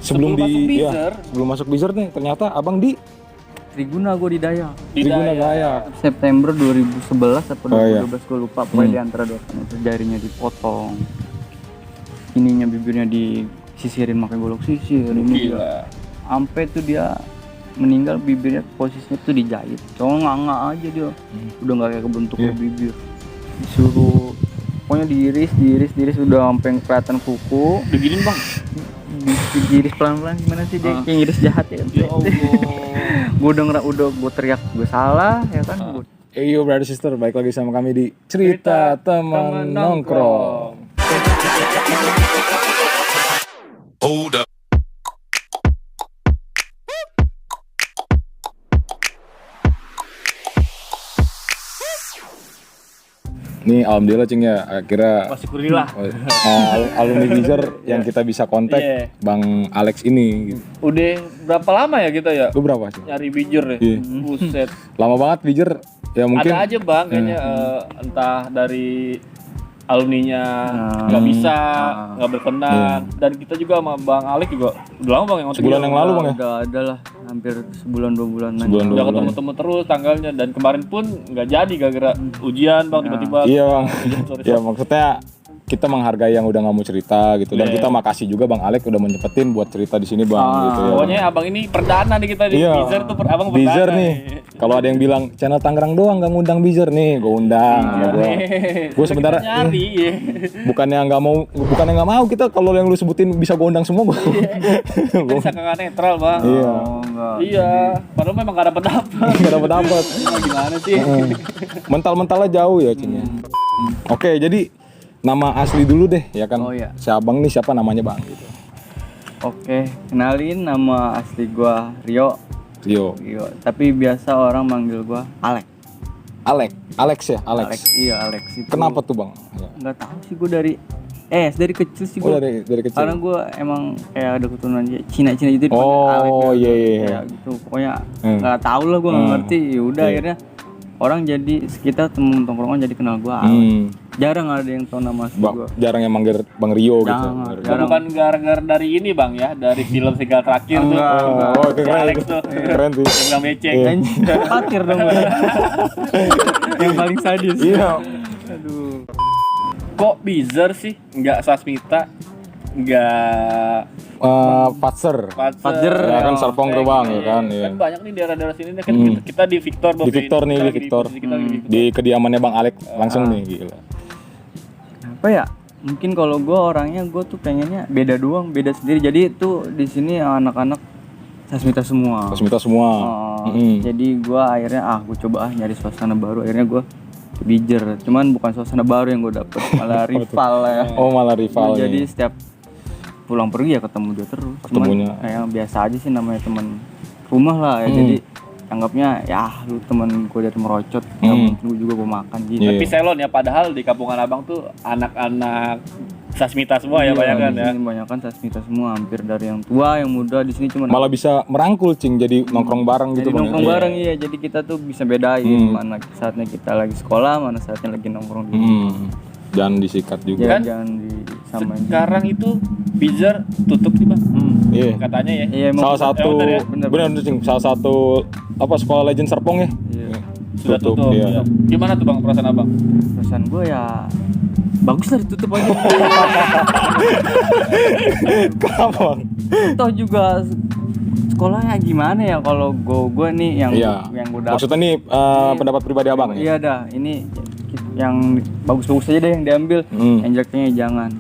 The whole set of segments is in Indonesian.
sebelum masuk Bizer nih ternyata abang di Triguna gue di Dayak. Triguna Dayak. September 2011 atau 2012 iya. gue lupa. Pokoknya di antara dua tahun itu jarinya dipotong. Ininya bibirnya disisirin pakai golok sisir. Ini dia. Sampai tuh dia meninggal bibirnya posisinya tuh dijahit. Cuma nganga aja dia. Udah nggak kayak kebentuk bibir. Disuruh pokoknya diiris udah sampai kelihatan kuku. Begini bang. Diiris pelan-pelan gimana sih dia kayak ngiris jahat ya. Ya Allah. gue teriak gue salah ya kan. Yo brother sister, balik lagi sama kami di Cerita Teman Nongkrong. Hold up. Nih alhamdulillah Cing ya, akhirnya Syukurillah. alumni Bizer yang kita bisa kontak Bang Alex ini gitu. Udah berapa lama ya kita ya? Lu berapa sih? Nyari Bizer ya? Iya. Buset. Lama banget Bizer ya mungkin. Ada aja bang kayaknya entah dari alumninya nggak bisa, nggak berkenan. Dan kita juga sama Bang Alex juga udah lama bang yang ngontrak. Sebulan yang lalu bang ya? Udah ada lah hampir sebulan 2 bulan. Udah ketemu-temu terus tanggalnya dan kemarin pun nggak jadi gara-gara ujian bang tiba-tiba. Iya bang. Sorry. Ya maksudnya kita menghargai yang udah nggak mau cerita gitu dan kita makasih juga Bang Alex udah menyempetin buat cerita di sini bang gitu ya. Pokoknya abang ini perdana nih kita di Bizer tuh abang perdana. Bizer nih. Kalau ada yang bilang channel Tangerang doang nggak ngundang Bizer nih, gue undang. Gue sebenarnya nyari. bukannya nggak mau kita kalau yang lu sebutin bisa gue undang semua gue. Bisa kakak netral bang. Iya. Iya. Padahal memang gak dapet. Nggak dapet. Gimana sih? Mental-mentalnya jauh ya Cing ya. Oke jadi nama asli dulu deh ya kan. Oh, iya. Si abang nih siapa namanya bang gitu. Oke, kenalin nama asli gua Rio. Rio. Tapi biasa orang manggil gua Alex. Alex ya Alex. Iya Alex itu. Kenapa tuh bang? Ya. Nggak tahu sih gua dari kecil sih Oh gua. dari kecil. Karena gua emang kayak ada keturunan Cina gitu dipanggil Alex. Oh iya. Kayak gitu. Pokoknya nggak tahu lah gua nggak ngerti. Ya udah akhirnya orang jadi sekitar temen tongkrongan jadi kenal gua Alex. Jarang ada yang tahu nama asli gua. Jarang yang manggil Bang Rio gitu. Jarang. Bukan gara-gara dari ini bang ya, dari film Serigala Terakhir tuh. Oh keren. Alex tuh. Keren tuh. Yang bilang becek. Khawatir dong gua. Yang paling sadis. Iya. Aduh. Kok Bizer sih? Nggak Sasmita? Nggak Patser. Fazer? Ya kan Serpong Gerbang ya kan. Iya. Kan banyak nih daerah-daerah sini kan kita di Victor. Di Victor nih di Victor. Di kediamannya Bang Alex langsung nih gila. Apa ya? Mungkin kalau gue orangnya gue tuh pengennya beda doang, beda sendiri. Jadi tuh di sini anak-anak Sasmita semua. Sasmita semua. Jadi gue akhirnya gue coba nyari suasana baru. Akhirnya gue ke Bizer. Cuman bukan suasana baru yang gue dapet, malah rival ya. Oh malah rival. Jadi setiap pulang pergi ya ketemu dia terus. Ketemunya. Cuman kayak biasa aja sih namanya teman rumah lah ya. Jadi anggapnya ya lu temen gue dari merocot, nggak mungkin gue juga gue makan gitu. Tapi selon ya, padahal di kampungan abang tuh anak-anak Sasmita semua ya banyak kan ya. Banyakan Sasmita semua, hampir dari yang tua yang muda di sini cuma Malah bisa merangkul Cing jadi nongkrong bareng gitu jadi Bang. nongkrong bareng iya. Jadi kita tuh bisa bedain mana saatnya kita lagi sekolah, mana saatnya lagi nongkrong di. Jangan disikat juga. Jangan disamain. Sekarang itu Bizer tutup sih bang. Iya. Katanya ya. Iya, emang Salah satu benar Cing, salah satu apa sekolah legend Serpong ya. Iya. Sudah tutup. Iya. Ya. Gimana tuh bang perasaan abang? Perasaan gue ya bagus lah ditutup aja. Kenapa Bang? Toh juga sekolahnya gimana ya kalau gue nih yang gue dapet. Maksudnya nih pendapat pribadi abang ya? Iya dah, ini yang bagus-bagus aja deh yang diambil, yang jeleknya jangan.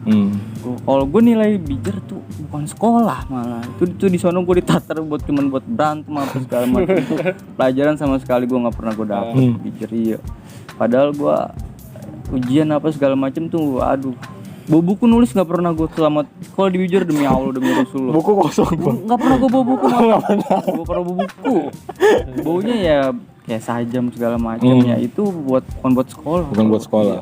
Kalau gue nilai Bizer tuh bukan sekolah malah, itu di sono gue ditatar cuman buat berantem apa segala macam. Itu pelajaran sama sekali gue nggak pernah gue dapet Bizer iya. Padahal gue ujian apa segala macam tuh, aduh. Bawa buku nulis nggak pernah gue selamat. Kalau di Bizer demi Allah demi Rasulullah. Buku kosong Bang. Nggak pernah gue bawa buku malah. Gue pernah bawa buku. Baunya ya kayak sajam segala macam ya itu bukan buat sekolah. Bukan buat sekolah.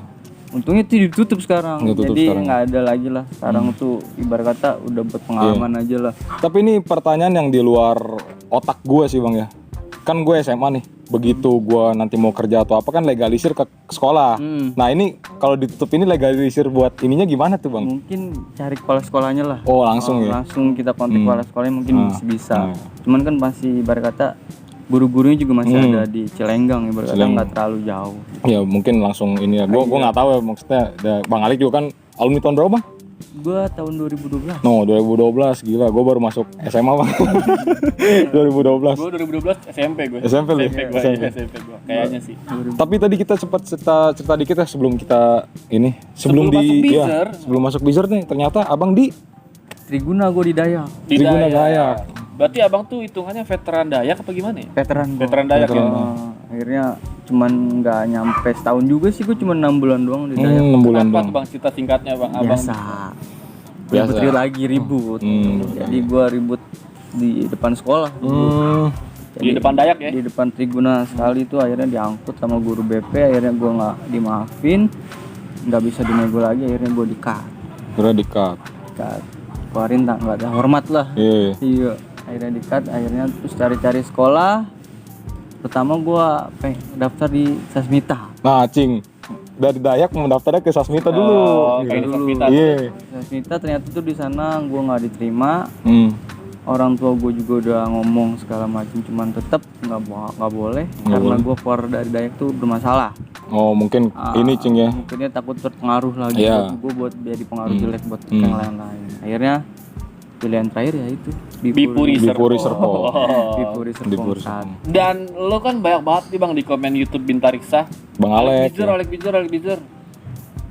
Untungnya itu ditutup sekarang. Jadi nggak ada lagi lah. Sekarang tuh ibarat kata udah buat pengalaman aja lah. Tapi ini pertanyaan yang di luar otak gue sih Bang ya. Kan gue SMA nih, begitu gue nanti mau kerja atau apa kan legalisir ke sekolah. Nah ini kalau ditutup ini legalisir buat ininya gimana tuh bang? Mungkin cari kepala sekolahnya lah. Oh langsung ya? Langsung kita kontak kepala sekolahnya mungkin bisa. Cuman kan masih ibarat kata guru-gurunya juga masih ada di Cilenggang, ibarat kata nggak terlalu jauh. Ya mungkin langsung ini ya. Gue nggak tahu ya maksudnya. Bang Alik juga kan alumni tahun berapa bang? Gua tahun 2012. No 2012 gila. Gue baru masuk SMA bang. 2012. Gue 2012 SMP gue. SMP lu? SMP gue. Kayaknya sih. Tapi tadi kita sempat cerita dikit ya sebelum kita ini Sebelum masuk Bizer. sebelum masuk Bizer nih ternyata abang di Triguna gue di Dayak. Di Triguna Dayak. Dayak. Berarti abang tuh hitungannya veteran Dayak apa gimana ya? Veteran gua. Veteran Dayak ya. Akhirnya cuman nggak nyampe setahun juga sih, gue cuma 6 bulan doang di Dayak. 6 bulan Kenapa bang. tuh bang cerita singkatnya bang? Abang Biasa. Ribut lagi ribut. Jadi gue ribut di depan sekolah. di depan Dayak ya? Di depan Triguna sekali itu akhirnya diangkut sama guru BP, akhirnya gue nggak dimaafin, nggak bisa dinego lagi, akhirnya gue di-cut. Udah di-cut. Keluarin tak nggak ada hormat lah. Iya. Akhirnya di-cut, akhirnya terus cari-cari sekolah. Pertama gue daftar di Sasmita. Nah cing, dari Dayak mendaftarnya ke Sasmita dulu. Kayak di Sasmita. Iya. Sasmita ternyata tuh di sana gue nggak diterima. Orang tua gue juga udah ngomong segala macam, cuman tetap nggak boleh karena gue keluar dari Dayak tuh bermasalah. Oh mungkin ini cing ya. Mungkin dia takut berpengaruh lagi buat gue jadi pengaruh jelek buat yang lain-lain. Akhirnya pilihan terakhir ya itu Bipuri Serpong. Bipuri Serpong. Dan lo kan banyak banget nih bang di komen YouTube Bintariksa. Bang Alek. Alek Bizer.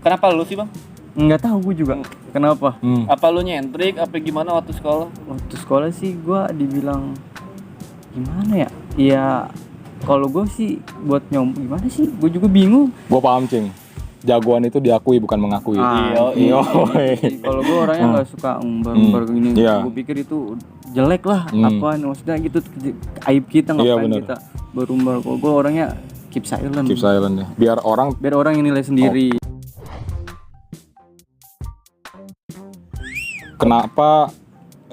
Kenapa lo sih bang? Nggak tahu gue juga kenapa. Apa lo nyentrik? Apa gimana waktu sekolah? Waktu sekolah sih gue dibilang gimana ya? Ya kalau gue sih buat gimana sih? Gue juga bingung. Gue paham cing. Jagoan itu diakui bukan mengakui. Iya. Kalau gue orangnya nggak suka umbar gini. Gue pikir itu jelek lah. Apaan? Maksudnya gitu aib kita ngapain kita berumbar. Kalau gue orangnya keep silent. Keep silent ya. Biar orang yang nilai sendiri. Kenapa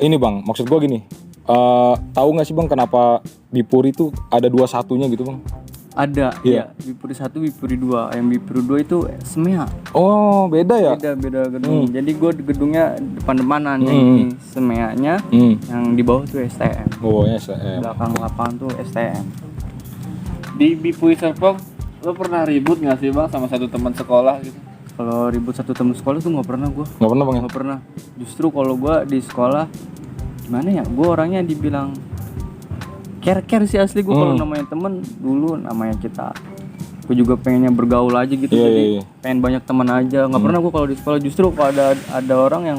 ini bang? Maksud gue gini. Tahu nggak sih bang kenapa Bipuri itu ada 21-nya gitu bang? Ada, iya. Bipuri 1, Bipuri 2. Yang Bipuri 2 itu SMEA. Oh, beda ya? Beda gedung. Jadi gue gedungnya depan-depanan, yang ini SMEA-nya, yang di bawah tuh STM. Oh, STM. Belakang lapangan tuh STM. Di Bipuri Serpong, lo pernah ribut nggak sih bang sama satu teman sekolah gitu? Kalau ribut satu teman sekolah tuh nggak pernah gue. Nggak pernah bang? Nggak pernah. Justru kalau gue di sekolah, gimana ya? Gue orangnya dibilang care sih asli gue kalau namanya temen dulu namanya kita. Gue juga pengennya bergaul aja gitu, jadi pengen banyak teman aja. Nggak pernah gue kalau di sekolah, justru kalau ada orang yang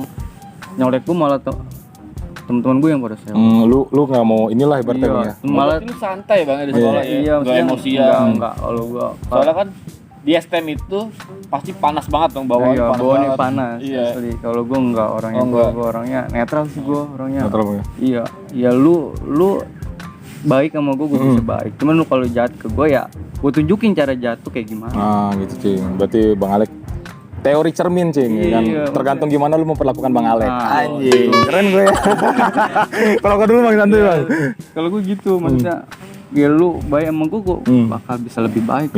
nyolek gue malah teman-teman gue yang pada saya. Lu nggak mau inilah ibaratnya bang ya? Malah lu santai bang di sekolah ya? Nggak emosian. Enggak, kalau gue. Soalnya kan di STM itu pasti panas banget dong bawaannya panas. Iya. Asli. Kalau gue enggak orangnya, gue orangnya netral sih gue orangnya. Netral bang ya? Iya, lu baik sama gue bisa baik. Cuman lu kalau jahat ke gue ya gue tunjukin cara jahat tuh kayak gimana. Ah gitu cing. Berarti Bang Alek teori cermin cing kan. Tergantung gimana lu memperlakukan Bang Alek. Anjing, keren gue ya. Kalau kau dulu Bang santuy Bang. Kalau gue gitu maksudnya ya lu baik sama gue bakal bisa lebih baik.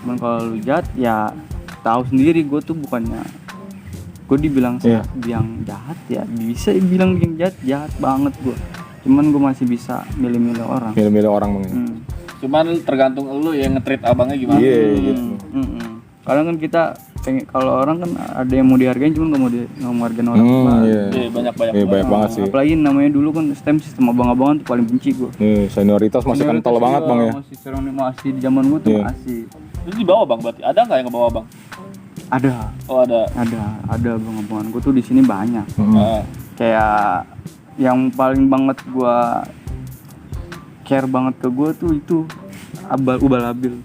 Cuman kalau lu jahat ya tahu sendiri gue tuh bukannya gue dibilang yang jahat ya bisa bilang yang jahat banget gue. Cuman gue masih bisa milih-milih orang. Milih-milih orang bang. Cuman tergantung lu yang nge-treat abangnya gimana. Iya gitu. Kadang kan kita kalau orang kan ada yang mau dihargain cuman nggak mau hargain orang. Iya banyak banget sih. Apalagi namanya dulu kan sistem abang-abangan tuh paling benci gue. Senioritas masih kental banget bang ya. Masih di zaman gue tuh masih. Terus di bawah bang berarti ada nggak yang ke bawah bang? Ada. Oh ada. Ada abang-abangan gue tuh di sini banyak. Kayak yang paling banget gue care banget ke gue tuh itu Ubal Abil.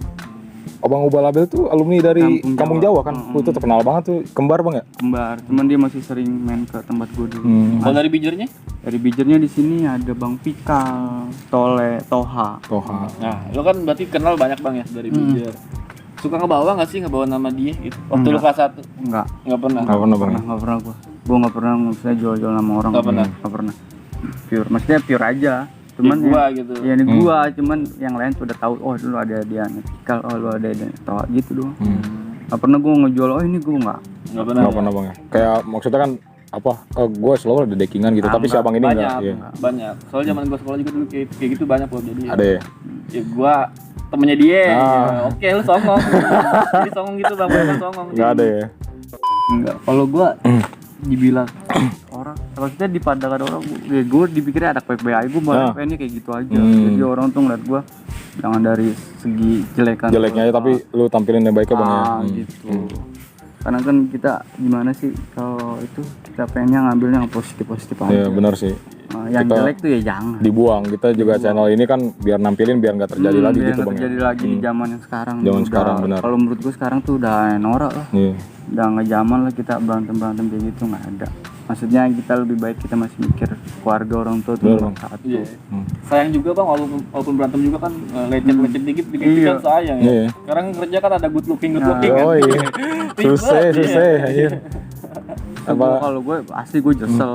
Abang Ubal Abil tuh alumni dari Kampung Jawa kan? Itu terkenal banget tuh, kembar bang ya? Kembar, cuman dia masih sering main ke tempat gue dulu. Kalau dari bijernya? Dari bijernya di sini ada Bang Pikal, Toha. Nah, lo kan berarti kenal banyak bang ya dari bijer. Suka ngebawa nggak sih nama dia gitu? Waktu lu kelas 1? Enggak pernah bang. Nggak pernah gue nggak pernah maksudnya jual nama orang. Nggak pernah. Pure, maksudnya pure aja. Cuman gua gitu. Ya ini gua, cuman yang lain sudah tahu. Oh dulu ada dia Pikal, oh lu ada Toha gitu doang. Gak pernah gue ngejual, oh ini gue nggak Nggak pernah bang ya. Kayak maksudnya kan apa? Gue selalu ada dekingan gitu, tapi si abang ini banyak, enggak. Iya. banyak. Soalnya zaman gue sekolah juga dulu kayak gitu banyak loh. Jadi Ada ya. ya gue temennya dia. Ah. Ya, oke lu songong. Jadi songong gitu bang, bukan songong. Nggak ada ya. enggak. Kalau gue dibilang orang, maksudnya dipandangkan orang, gue dipikirnya anak PPI, gue malah pengennya kayak gitu aja. Jadi orang tuh ngeliat gue jangan dari segi Jeleknya aja, tapi lu tampilin yang baiknya bang ya. gitu. Karena kan kita gimana sih kalau itu kita pengennya ngambilnya yang positif aja. Iya benar sih. Yang Kita jelek tuh ya jangan. Dibuang. Kita juga channel ini kan biar nampilin biar nggak terjadi lagi biar gitu nggak bang. terjadi lagi di zaman yang sekarang. Zaman Udah- sekarang, benar. Kalau menurut gue sekarang tuh udah norak lah. Iya. Udah nggak zaman lah kita berantem kayak gitu, nggak ada. Maksudnya kita lebih baik kita masih mikir keluarga orang tua tuh Benar, nomor Bang. satu. Iya. Sayang juga bang, walaupun berantem juga kan lecet dikit Iya. kan sayang ya. Iya. Sekarang kerja kan ada good looking kan. Oh iya. Susah anjir. Kalau gue asli gue nyesel.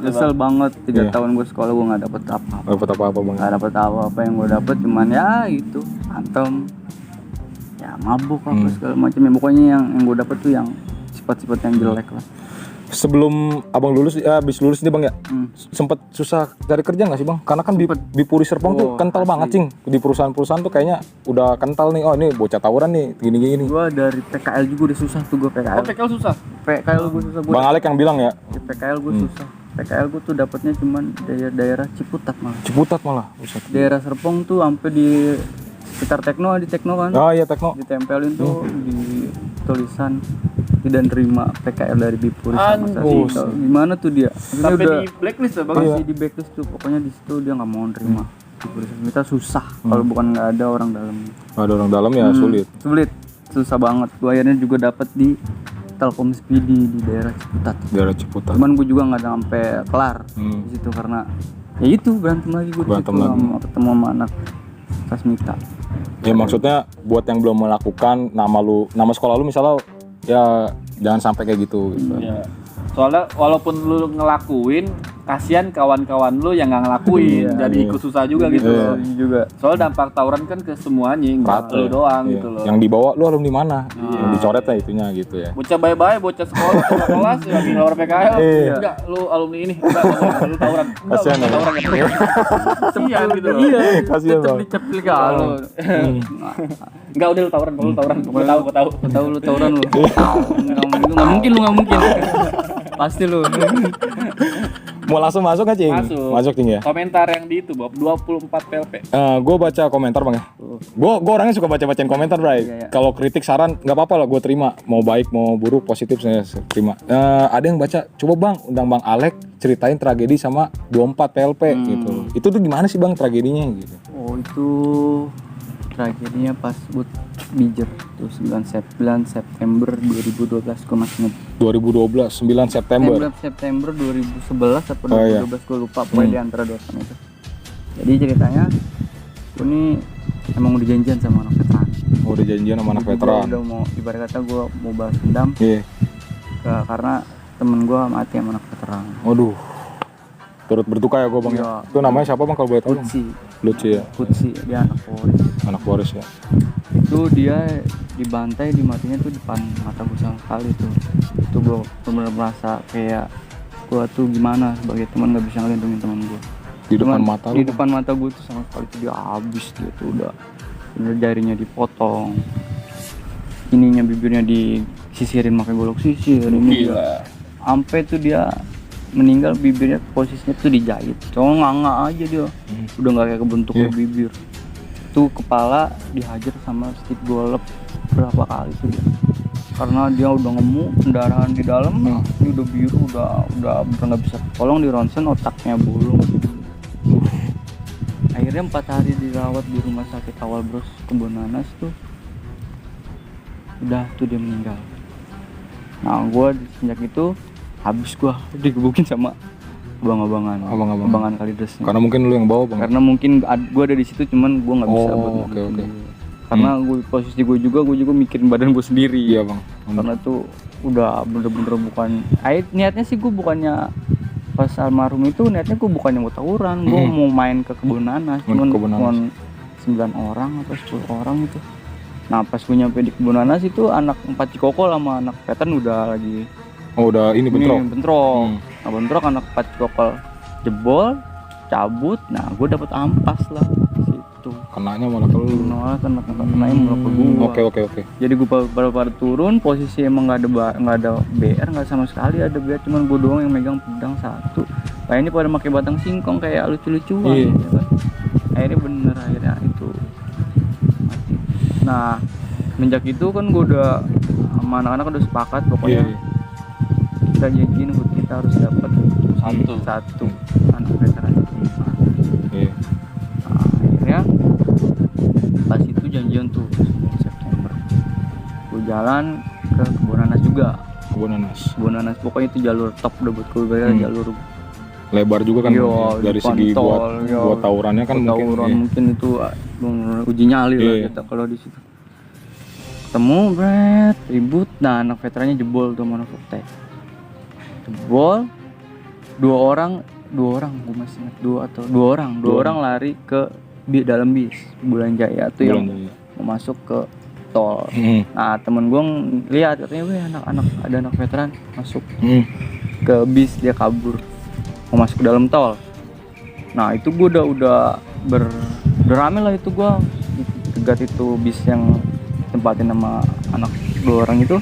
Nyesel banget 3 Iya. tahun gue sekolah gue nggak dapet apa-apa. Dapat apa bang? Nggak dapet apa-apa, yang gue dapet cuman ya itu antem, ya mabuk apa segala macam. Ya pokoknya yang gue dapet tuh yang sifat-sifat yang jelek lah. Sebelum abang lulus, habis lulus nih bang ya, sempet susah cari kerja nggak sih bang? Karena kan di Puri Serpong tuh kental banget cing. Di perusahaan-perusahaan tuh kayaknya udah kental nih. Oh ini bocah tawuran nih, gini-gini. Gue dari PKL juga udah susah tuh gue PKL. PKL susah. PKL gue susah gue. Bang Alek yang bilang ya, Di PKL gue susah. PKL gue tuh dapatnya cuman daerah Ciputat malah. Ciputat malah. Buset. Daerah Serpong tuh sampai di sekitar Tekno kan. Oh iya Tekno. Ditempelin tuh di tulisan tidak terima PKL dari Bipuri sama Oh, Sasi. Gimana tuh dia? Maksudnya Sampai udah di blacklist ya bang. masih di backlist tuh. Pokoknya di situ dia nggak mau nerima. Bipuri Sasi. Kita susah kalau bukan nggak ada orang dalamnya. Ada orang dalam ya sulit. Sulit, susah banget. Gue akhirnya juga dapat di Telkom Speedy di daerah Ciputat. Daerah Ciputat. Cuman gue juga nggak sampai kelar di situ karena ya itu berantem lagi gue di situ ketemu sama anak Tasmita. Ya maksudnya buat yang belum melakukan, nama sekolah lu misalnya ya jangan sampai kayak gitu. Iya. Soalnya walaupun lu ngelakuin, kasihan kawan-kawan lu yang nggak ngelakuin, jadi ikut susah juga gitu loh. Juga. Soalnya dampak tawuran kan ke semuanya, nggak lu doang gitu loh. Yang dibawa lu alumni mana? Yang dicoret lah itunya gitu ya. Bocah bye-bye, bocah sekolah, bocah kelas, lagi ngeluar PKL, enggak, lu alumni ini, enggak, lu tawuran. Kasihan ya. Tawuran kan. Kasihan gitu loh. Iya, Kasihan tetep bang. diceplik kalau. Enggak, udah lu tawuran, lu tawuran, gua tahu. Tahu lu tawuran lu. Nggak mungkin. Pasti lu. Mau langsung masuk nggak cing? Masuk Cing ya. Komentar yang di itu, Bob, 24 PLP. Gue baca komentar bang ya. Gue orangnya suka bacain komentar bray. Kalau kritik saran nggak apa-apa lah gue terima. Mau baik mau buruk positif saya terima. Ada yang baca, coba bang undang bang Alek ceritain tragedi sama 24 PLP gitu. Itu tuh gimana sih bang tragedinya gitu? Oh itu tragedinya pas buat Bijer tuh 9 September 2012 gue masih ingat. 2012 9 September. 9 September 2011 atau 2012 gue lupa pokoknya di antara dua tahun itu. Jadi ceritanya gue nih emang udah janjian sama anak veteran. Udah janjian sama anak Gua veteran. udah mau ibarat kata gue mau balas dendam Iya. karena temen gue mati sama anak veteran. Waduh. Turut berduka ya gue bang ya. Iya. Itu namanya siapa bang kalau boleh tahu? Lutsi ya. Kutsi dia anak Polri. Anak Boris ya. Itu dia dibantai dimatinya tuh depan mata gue sama sekali tuh. Itu gue bener-bener merasa kayak gue tuh gimana sebagai teman nggak bisa ngelindungin teman gue. Di depan mata lu. Di depan mata gue tuh sama sekali tuh dia habis, dia tuh udah bener jarinya dipotong, ininya bibirnya disisirin pakai golok sisir. Ini dia sampai tuh dia meninggal bibirnya posisinya tuh dijahit. Cuma nganga aja dia. Udah nggak kayak kebentuk bibir. Tuh kepala dihajar sama stick golep berapa kali tuh dia. Karena dia udah ngemu pendarahan di dalam, dia udah biru, udah nggak bisa tolong di ronsen, otaknya bolong. Akhirnya 4 hari dirawat di rumah sakit Awal Bros Kebonanas tuh, udah tuh dia meninggal. Nah gue sejak itu habis gue digebukin sama abang-abangan Kalides. Karena mungkin lu yang bawa bang. Karena mungkin gue ada di situ, cuman gue nggak bisa buat oke. karena posisi gue juga mikirin badan gue sendiri. Iya bang. Karena tuh udah bener-bener bukan. Niatnya sih gue bukannya pas almarhum itu niatnya gue bukannya mau tawuran, gue mau main ke kebun nanas, cuman 9 orang atau 10 orang itu. Nah pas gue nyampe di kebun nanas itu anak 4 Cikokol sama anak veteran udah lagi Oh udah ini bentrok. bentrok. Nah bentrok anak 4 Cikokol jebol, cabut. Nah gue dapet ampas lah situ. Kenanya malah ke lu. Nah kenanya malah ke gua. Oke. Jadi gue baru turun, posisi emang nggak ada BR, nggak sama sekali ada BR, cuman gue doang yang megang pedang satu. Nah ini pada pakai batang singkong kayak lucu-lucuan, Iya. ya kan? Akhirnya itu mati. Nah menjak itu kan gue udah sama anak-anak udah sepakat pokoknya Iya. kita janjiin kita harus dapat satu anak veteran itu. Iya. Nah, akhirnya pas itu janjian tuh 9 September gue jalan ke kebun nanas juga. Kebun nanas pokoknya itu jalur top udah buat gue jalur Lebar juga kan Yo, Bang, ya? Dari segi kontol, buat tawurannya kan mungkin itu uji nyali lah Iya. kita kalau di situ ketemu bret ribut. Nah anak veterannya jebol tuh mana Forte jebol dua orang gue masih ingat dua orang lari ke dalam bis Bulan Jaya tuh yang mau masuk ke tol. Nah temen gue lihat katanya weh ada anak veteran masuk ke bis, dia kabur mau masuk ke dalam tol. Nah itu gue udah rame lah itu gue tegat itu bis yang tempatin sama anak 2 orang itu.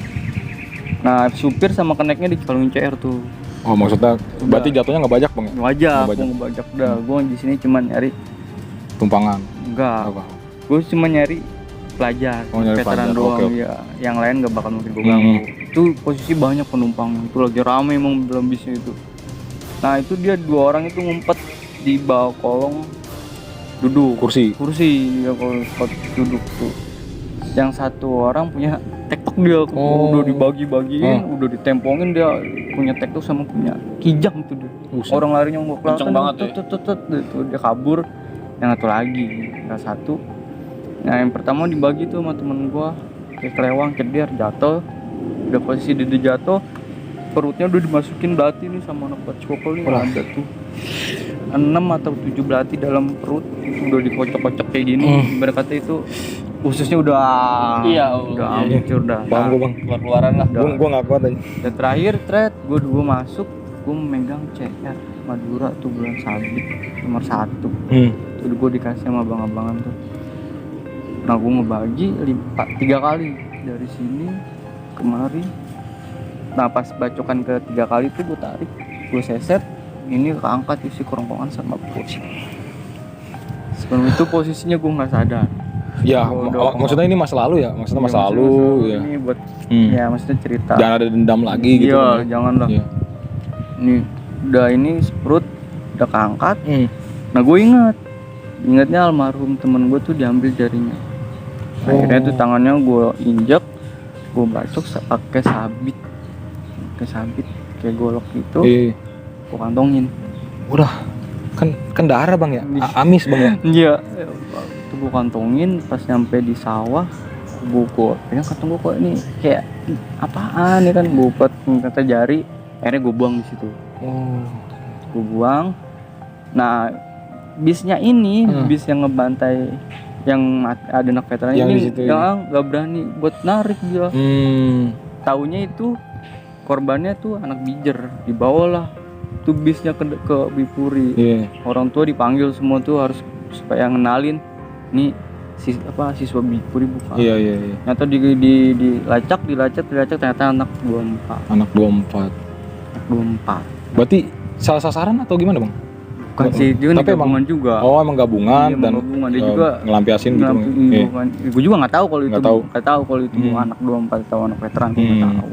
Nah supir sama keneknya dikalungin CR tuh. Oh maksudnya berarti jatuhnya ngebajak Bang ya? Ngebajak udah. Gue di sini cuma nyari Tumpangan. enggak. Apa? Gue cuma nyari pelajar, Nyari veteran pelajar. doang Oke. ya. Yang lain gak bakal mungkin gue ganggu. Itu posisi banyak penumpang, itu lagi rame emang dalam bisnya itu. Nah itu dia 2 orang itu ngumpet di bawah kolong duduk Kursi. ya kalau spot duduk tuh. Yang 1 orang punya tektok dia udah dibagi-bagiin, udah ditempongin, dia punya tektok sama punya kijang tuh dia. Orang larinya nggak kelihatan, kenceng banget tuh dia kabur. Yang 1 lagi, yang 1. Nah yang pertama dibagi tuh sama temen gua kayak kelewang, ceder, jatuh. Udah posisi dia jatuh, perutnya udah dimasukin belati nih sama anak Cikokol nih. Ada tuh 6 atau 7 belati dalam perut, itu udah dikocok-kocok kayak gini. Ibarat kata itu ususnya udah hancur dah. Bang gue Bang. Keluaran lah. Gue gak kuat aja. Dan terakhir gue masuk, gue megang CR Madura tuh bulan sabit nomor 1. Itu gue dikasih sama abang-abangan tuh. Nah gue ngebagi 3 kali dari sini kemari. Nah pas bacokan ke 3 kali tuh gue tarik, gue seset, ini keangkat isi kerongkongan sama kursi. Sebelum itu posisinya gue nggak sadar. Ya maksudnya ini masa lalu ya, maksudnya masa lalu ya. Ini buat ya maksudnya cerita. Jangan ada dendam lagi gitu. Iya jangan lah. Iya. Ini perut udah keangkat. Nah gue ingatnya almarhum temen gue tuh diambil jarinya. Akhirnya tuh tangannya gue injek, gue bacok pakai sabit kayak golok gitu. Gue kantongin. Udah kan darah Bang ya, amis Bang ya. Iya. Itu gue kantongin, pas nyampe di sawah gue pegang kantong gue kok ini kayak apaan ya kan, gue kata jari. Akhirnya gue buang di situ. Gue buang. Nah bisnya ini bis yang ngebantai yang ada anak veteran yang ini yang nggak berani buat narik dia. Taunya itu korbannya tuh anak bijer, dibawalah tuh bisnya ke Bipuri. Orang tua dipanggil semua tuh harus supaya ngenalin nih siswa Bipuri bukan. Nyata dilacak ternyata anak 24. Berarti salah sasaran atau gimana Bang? Bukan sih, dia kan gabungan juga. Oh emang gabungan dan gabungan. Dia juga ngelampiasin gitu. Gue juga nggak tahu kalau itu nggak tahu kalau itu anak 24 atau anak veteran, gue nggak tahu.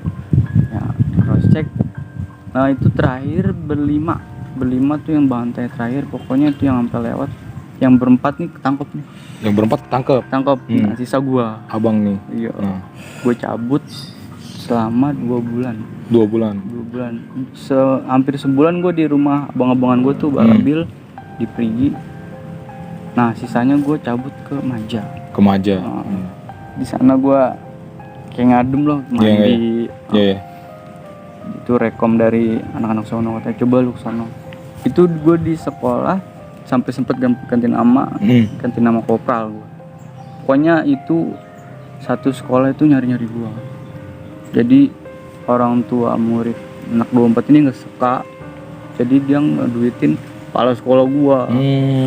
Ya cross check. Nah itu terakhir berlima tuh yang bantai terakhir, pokoknya itu yang sampai lewat. Yang berempat nih ketangkep nih. Yang berempat tangkep. Nah sisa gua. Abang nih. Iya. Gue cabut selama 2 bulan. 2 bulan. Hampir sebulan gue di rumah abang-abangan gue tuh Balabil di Prigi. Nah sisanya gue cabut ke Maja. Di sana gue kayak ngadem loh, mandi. Itu rekom dari anak-anak sono, katanya coba lu sono. Itu gue di sekolah sampai sempet ganti nama kopral gue. Pokoknya itu satu sekolah itu nyari-nyari gua. Jadi orang tua murid anak 24 ini nggak suka, jadi dia ngeduitin kepala sekolah gua.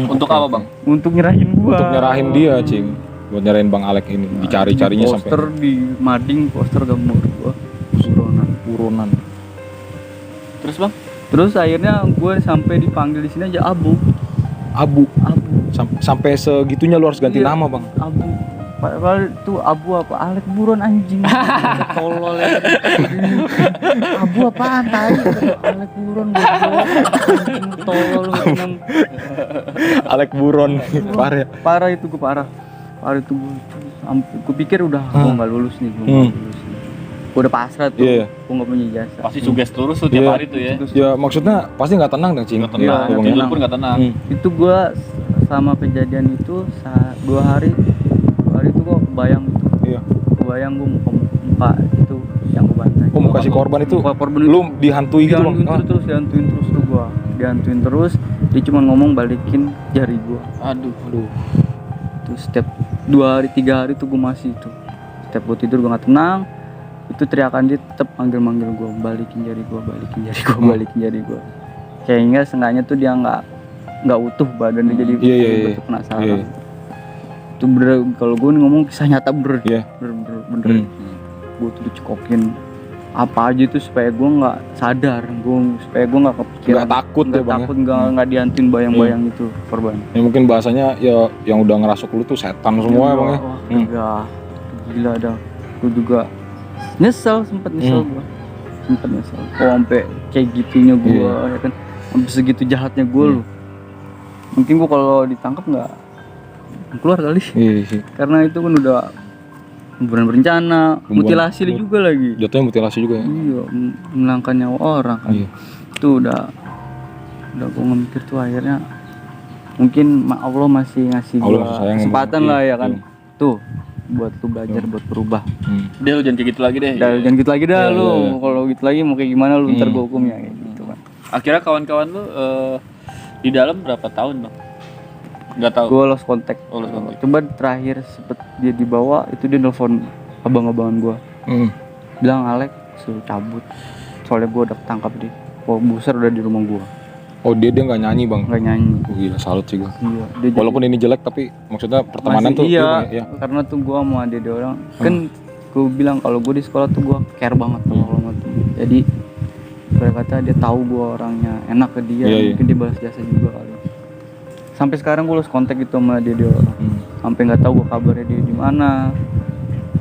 Untuk apa bang? Untuk nyerahin gua. Untuk nyerahin dia, Cing. Buat nyerahin Bang Alek ini, dicari-carinya sampai poster di mading, poster gambar gua. buronan. Terus bang? Terus akhirnya gue sampai dipanggil di sini aja Abu. Sampai segitunya lu harus ganti Iya. nama, Bang. Abu. Padahal itu Abu apa? Alek buron anjing. Tolol ya. Abu apaan tadi? Alek buron goblok. Anjing tolol lu emang. Alek buron. Parah ya. Parah itu gue parah. Parah itu gue pikir udah gue nggak lulus nih, gue nggak lulus nih. Gue udah pasrah tuh. Iya. Gue nggak punya ijazah. Pasti suges terus tuh tiap Iya. hari tuh ya. Ya maksudnya pasti nggak tenang dong, Cing. Nggak tenang, Iya, Bang, tidur ya. pun nggak tenang. Itu gue sama kejadian itu 2 hari itu gue kebayang gitu. Iya. Kebayang gue muka itu yang gue bantai. Oh, muka si korban itu. Muka korban itu Lu dihantui gitu, Bang. dihantuin terus dia cuma ngomong balikin jari gue. Aduh. Itu setiap 2 hari 3 hari tuh gue masih itu, setiap gue tidur gue nggak tenang, itu teriakan dia tetap manggil gue, balikin jari gue. Kayaknya seenggaknya tuh dia nggak utuh badannya, jadi Iya. tuh penasaran. Iya. Itu bener, kalau gue ngomong kisah nyata bener. Iya. Bener. Gue tuh dicekokin apa aja itu supaya gue nggak sadar, supaya gue nggak kepikiran, Nggak takut ya, Bang, ya? nggak dihantuin bayang-bayang itu korban. Ya mungkin bahasanya ya yang udah ngerasuk lu tuh setan semua, Bang ya. Wah, gila dah. Gue juga sempet nyesel gue. Oh, sampai kayak gitunya gue, ya kan. Sampai segitu jahatnya gue lu. Mungkin gue kalau ditangkap nggak keluar kali. Iya sih. Karena itu kan udah pembunuhan berencana, mutilasi juga lagi. Jatuhnya mutilasi juga ya. Iya, menghilangkan nyawa orang kan. Iya. Itu udah gue mikir tuh akhirnya mungkin Allah masih ngasih Allah gua sayang kesempatan sama- lah iya, ya kan. iya. Tuh buat lu belajar, buat berubah. Dia lu jangan kayak gitu lagi deh. Jangan gitu lagi dah Iya, lu. iya. Kalau gitu lagi mau kayak gimana lu ntar gua hukum ya kayak gitu kan. Akhirnya kawan-kawan lu di dalam berapa tahun bang? Nggak tahu. Gua lost contact. Oh, lost contact. Coba terakhir sempet dia dibawa itu dia nelfon abang-abangan gua. Bilang Alek suruh cabut. Soalnya gua udah ketangkap di Buser udah di rumah gua. Oh, dia nggak nyanyi, Bang. Nggak nyanyi. Oh, gila, salut sih gua. Iya, dia Walaupun ini jelek tapi maksudnya pertemanan masih tuh iya, ya. karena tuh gua sama dia orang kan gue bilang kalau gue di sekolah tuh gue care banget sama orang tuh. Jadi gue kata dia tahu gue orangnya enak ke dia, Iya, mungkin dia balas jasa juga kali. Sampai sekarang gue lost kontak gitu sama dia orang. Sampai nggak tahu gue kabarnya dia di mana,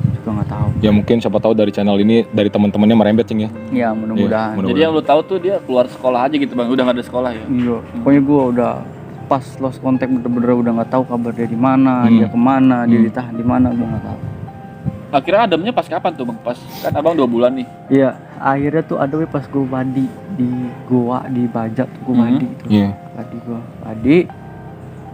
juga nggak tahu. Ya mungkin siapa tahu dari channel ini dari teman-temannya merembet, Cing ya. Ya mudah-mudahan. Iya, Jadi yang lu tahu tuh dia keluar sekolah aja gitu bang, udah nggak ada sekolah ya? Iya, pokoknya gue udah pas lost kontak bener-bener udah nggak tahu kabar dia di mana, dia kemana, dia ditahan di mana, gue nggak tahu. Akhirnya ademnya pas kapan tuh bang? Pas kan abang 2 bulan nih. Iya, akhirnya tuh ada pas gue mandi di goa di Bajak tuh gue mandi tuh. Iya. Mandi.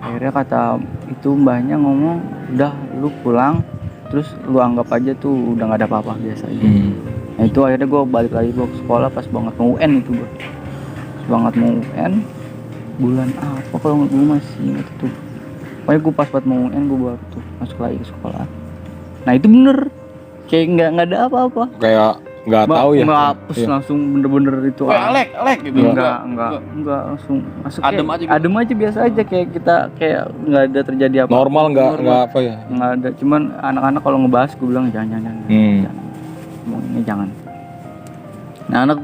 Akhirnya kata itu mbahnya ngomong, "Udah lu pulang, terus lu anggap aja tuh udah nggak ada apa-apa biasa aja." Nah, itu akhirnya gue balik lagi gue ke sekolah pas banget mau UN itu gue. Pas banget mau UN bulan apa kalau gue masih ingat itu. Pokoknya gue pas banget mau UN gue baru tuh masuk lagi ke sekolah. Nah itu bener, kayak nggak ada apa-apa. Kayak nggak tahu ya. Nggak hapus Iya. langsung bener-bener itu. Wah Alek gitu. Enggak langsung masuk. Adem kayak aja gitu. Adem aja biasa aja kayak kita kayak nggak ada terjadi apa. Normal nggak apa ya. Nggak ada. Cuman anak-anak kalau ngebahas gue bilang jangan. Ngomongnya jangan. Nah anak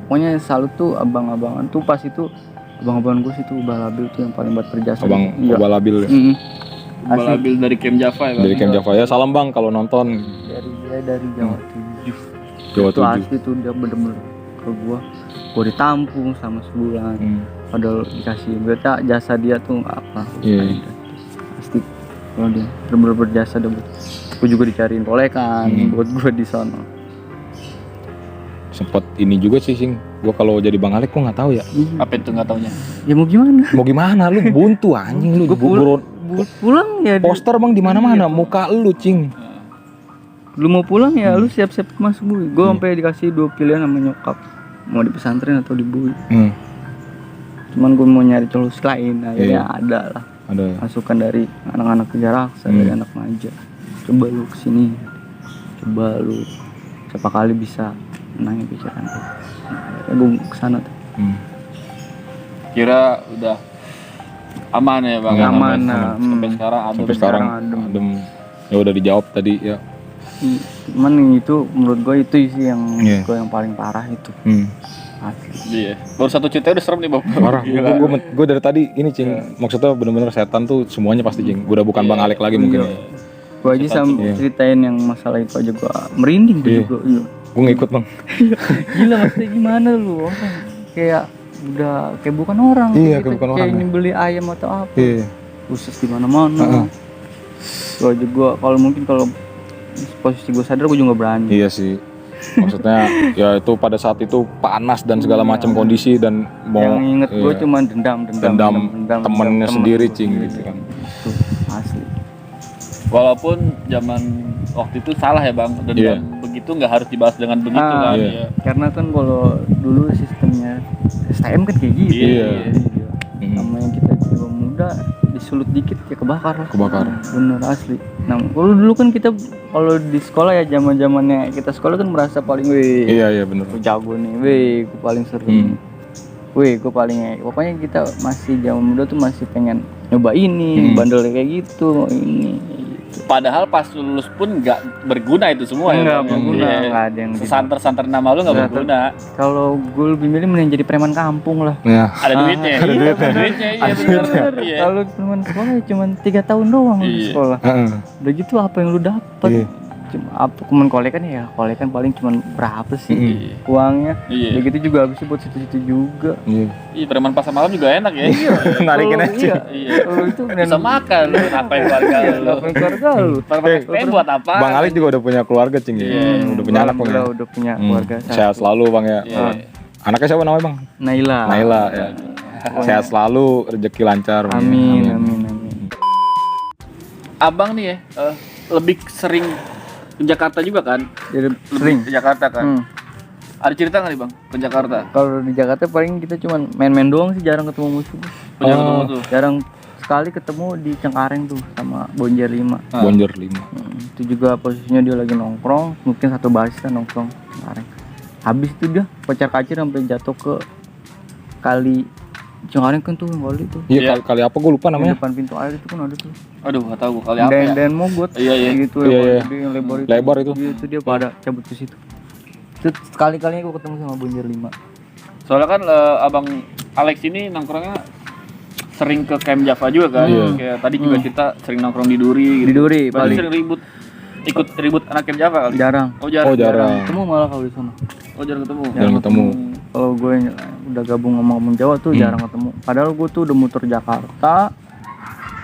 pokoknya salut tuh abang-abangan tuh pas itu abang-abangan gue situ Ubah Labil tuh yang paling buat berjasa. Abang Iya. Ubah Labil ya. Asli. Balabil dari Camp Java ya bang? Dari Camp Java ya. Salam Bang kalau nonton. Dari Jawa 7. Jawa Itu 7. asli tuh dia bener-bener ke gua ditampung sama sebulan. Padahal dikasih berita jasa dia tuh nggak apa. Iya. Pasti kalau dia bener-bener berjasa deh buat gua juga dicariin kolekan buat gua di sana. Sempet ini juga sih, Sing. Gua kalau jadi Bang Alek gua nggak tahu ya. Apa itu nggak taunya? Ya mau gimana? Mau gimana lu buntu anjing lu. Gua pulang ya. Poster Bang di mana-mana, muka lu, Cing. Lu mau pulang ya lu siap-siap masuk bui. Gua sampai dikasih 2 pilihan sama nyokap. Mau di pesantren atau di bui. Cuman gua mau nyari solusi lain. Akhirnya ada lah. Ada. Masukan dari anak-anak Tiga Raksa, dari anak Maja. Coba lu kesini. coba lu siapa kali bisa menangin pikiran lu. Nah, gue kesana tuh. Kira udah aman ya bang? Aman. Sampai sekarang adem. Sampai sekarang adem. Ya udah dijawab tadi ya. Cuman itu menurut gue itu sih yang gue yang paling parah itu. Asli. Iya. Baru satu cerita udah serem nih bang. Parah. Gue dari tadi ini cing. Maksudnya bener-bener setan tuh semuanya pasti cing. Gue udah bukan Bang Alek lagi mungkin. Gue aja sampai ceritain yang masalah itu aja gue merinding juga. Gue ngikut bang. Gila maksudnya gimana lu? Kayak udah kayak bukan orang. Iya, gitu. kayak bukan orang. Kayak nyembeli ayam atau apa. Iya. Khusus di mana-mana. Gue aja kalau posisi gue sadar gue juga berani. Iya sih. Maksudnya ya itu pada saat itu panas dan segala macam kondisi dan mau yang inget gue cuma dendam temennya sendiri cing gitu kan. Itu asli. Walaupun zaman waktu itu salah ya bang, dendam begitu nggak harus dibahas dengan begitu kan. Iya. Karena kan kalau dulu sistemnya STM kan kayak gitu. Iya. Namanya kita jiwa muda disulut dikit ya kebakar. Bener asli. Nah kalau dulu kan kita kalau di sekolah ya zamannya kita sekolah kan merasa paling Iya bener. gue jago nih, gue paling seru nih. Gue paling pokoknya kita masih zaman muda tuh masih pengen nyoba ini, bandel kayak gitu, ini. Padahal pas lulus pun nggak berguna itu semua Nggak ya. berguna, nggak ada yang sesanter nama lu nggak berguna. Kalau gue lebih milih mending jadi preman kampung lah. Ya. Ada duitnya. Iya benar. Iya. Kalau preman sekolah ya cuma 3 tahun doang di sekolah. Udah gitu apa yang lu dapet? Cuma apa kolekan paling cuma berapa sih uangnya? Udah gitu juga habisnya buat situ-situ juga. Iya, preman pasar malam juga enak ya. Narikin aja. Iya. Kalau itu Bisa makan lu, ngapain keluarga lu? ngapain keluarga lu? Preman buat apa? Bang Alek juga udah punya keluarga cing ya. Udah punya anak bang ya. Udah punya keluarga. Sehat selalu bang ya. Anaknya siapa namanya bang? Naila ya. Sehat selalu, rezeki lancar. Amin. Abang nih ya, lebih sering ke Jakarta juga kan? Jadi sering Ke Jakarta kan? Ada cerita nggak nih bang ke Jakarta? kalau di Jakarta paling kita cuma main-main doang sih, jarang ketemu musuh. Jarang ketemu tuh. Jarang sekali ketemu di Cengkareng tuh sama Bonjer 5. Bonjer 5. Itu juga posisinya dia lagi nongkrong, mungkin satu barista nongkrong Cengkareng. Habis itu dia kocar kacir sampai jatuh ke kali Cengkareng kan tuh kali itu. Iya kali apa gue lupa Di namanya. depan pintu air itu kan ada tuh. Aduh nggak tahu kali apa ya. Dan mogot. Iya. Gitu Iya. yang lebar itu. Lebar itu. Itu dia pada cabut ke situ. Itu sekali-kalinya gue ketemu sama Bonjer 5. Soalnya kan abang Alex ini nongkrongnya sering ke Camp Java juga kan. Kayak tadi juga kita sering nongkrong di Duri. Di Duri Berarti paling. sering ikut ribut anak Camp Java kali. Jarang. Oh jarang. Ketemu malah kalau di sana. Oh jarang ketemu. Jarang ketemu. Kalau gue udah gabung sama Kampung Jawa tuh jarang ketemu. Padahal gue tuh udah muter Jakarta,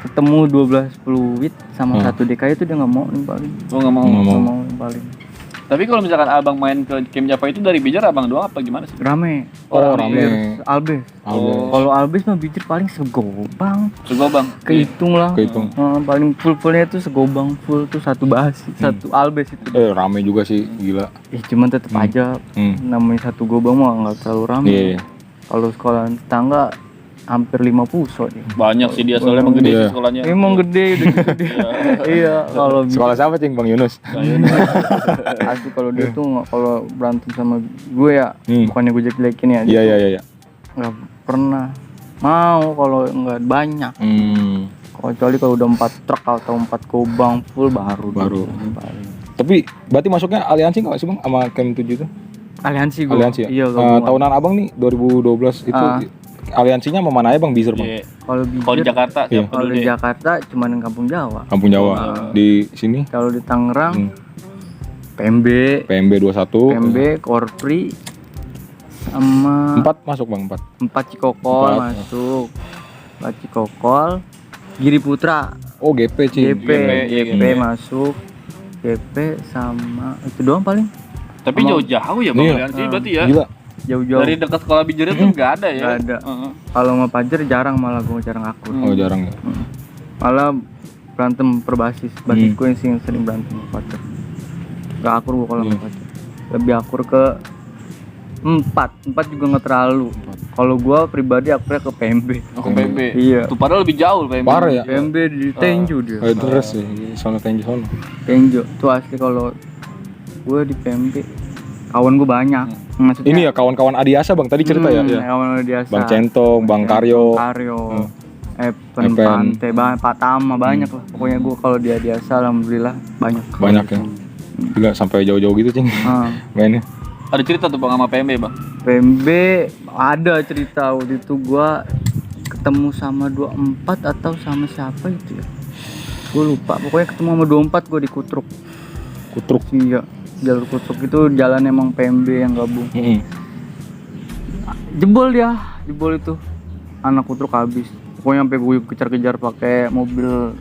ketemu 12 Pluit sama satu DKI itu dia nggak mau paling. Oh nggak mau. Nggak mau paling. Tapi kalau misalkan abang main ke Camp Java itu dari Bijar abang doang apa gimana sih? Rame. Oh rame. Albes. Kalau Albes mah Bijar paling segobang. Segobang. Kehitung lah. Kehitung. Paling fullnya tuh segobang full tuh satu basi, satu Albes itu. Rame juga sih gila. Cuman tetep aja namanya satu gobang mah nggak terlalu rame. Iya. Kalau sekolah tetangga hampir 5 puso dia. Banyak sih dia soalnya emang gede sih sekolahnya. Emang gede udah gitu dia. Iya, kalau Sekolah siapa cing Bang Yunus? asli kalau dia tuh kalau berantem sama gue ya, bukannya gue jelek-jelekin ya. Iya. Nggak pernah mau kalau nggak banyak. Kecuali kalau udah 4 truk atau 4 gobang full baru. Tapi berarti masuknya aliansi nggak sih bang sama Camp 7 itu? Aliansi gue. Aliansi ya? Iya, tahunan abang nih 2012 itu aliansinya sama mana aja bang Bizer bang? Kalau di Jakarta kalau di Jakarta cuma yang Kampung Jawa. Kampung Jawa. Di sini? Kalau di Tangerang PMB 21. PMB, Korpri sama 4 masuk bang 4 Cikokol masuk. 4 Cikokol, Giri Putra. Oh GP cing. GP masuk. GP sama itu doang paling. Tapi jauh-jauh ya bang aliansi berarti ya. Gila. Jauh-jauh. Dari dekat sekolah Bijarnya tuh nggak ada ya? Nggak ada. Kalau sama Pajar jarang, malah gue jarang akur. Oh jarang ya. Malah berantem perbasis. Basis gue yang sering berantem sama Pajar. Gak akur gue kalau sama Pajar. Lebih akur ke 4 juga nggak terlalu. Kalau gue pribadi akurnya ke PMB. Oh, ke PMB. Iya. Tuh padahal lebih jauh PMB. Parah ya. PMB di Tenjo dia. Terus sih, sono Tenjo sono. Tenjo. Tuh asli kalau Gue di PMB kawan gue banyak. Maksudnya Ini ya kawan-kawan Adiasa Bang tadi cerita ya. kawan biasa. Bang Centong, Bang Karyo. Evan, Pante, Pak Tama banyak lah. Pokoknya gue kalau dia biasa alhamdulillah banyak. Banyak ya. Gila sampai jauh-jauh gitu Cing. Mainnya. Ada cerita tuh Bang sama PMB Bang? PMB ada cerita waktu itu gue ketemu sama 24 atau sama siapa itu ya. Gue lupa. Pokoknya ketemu sama 24 gue di Kutruk. Kutruk. Iya. Jalur Kutruk itu jalan emang PMB yang gabung. Jebol itu. Anak Kutruk habis. Pokoknya sampai gue kejar-kejar pakai mobil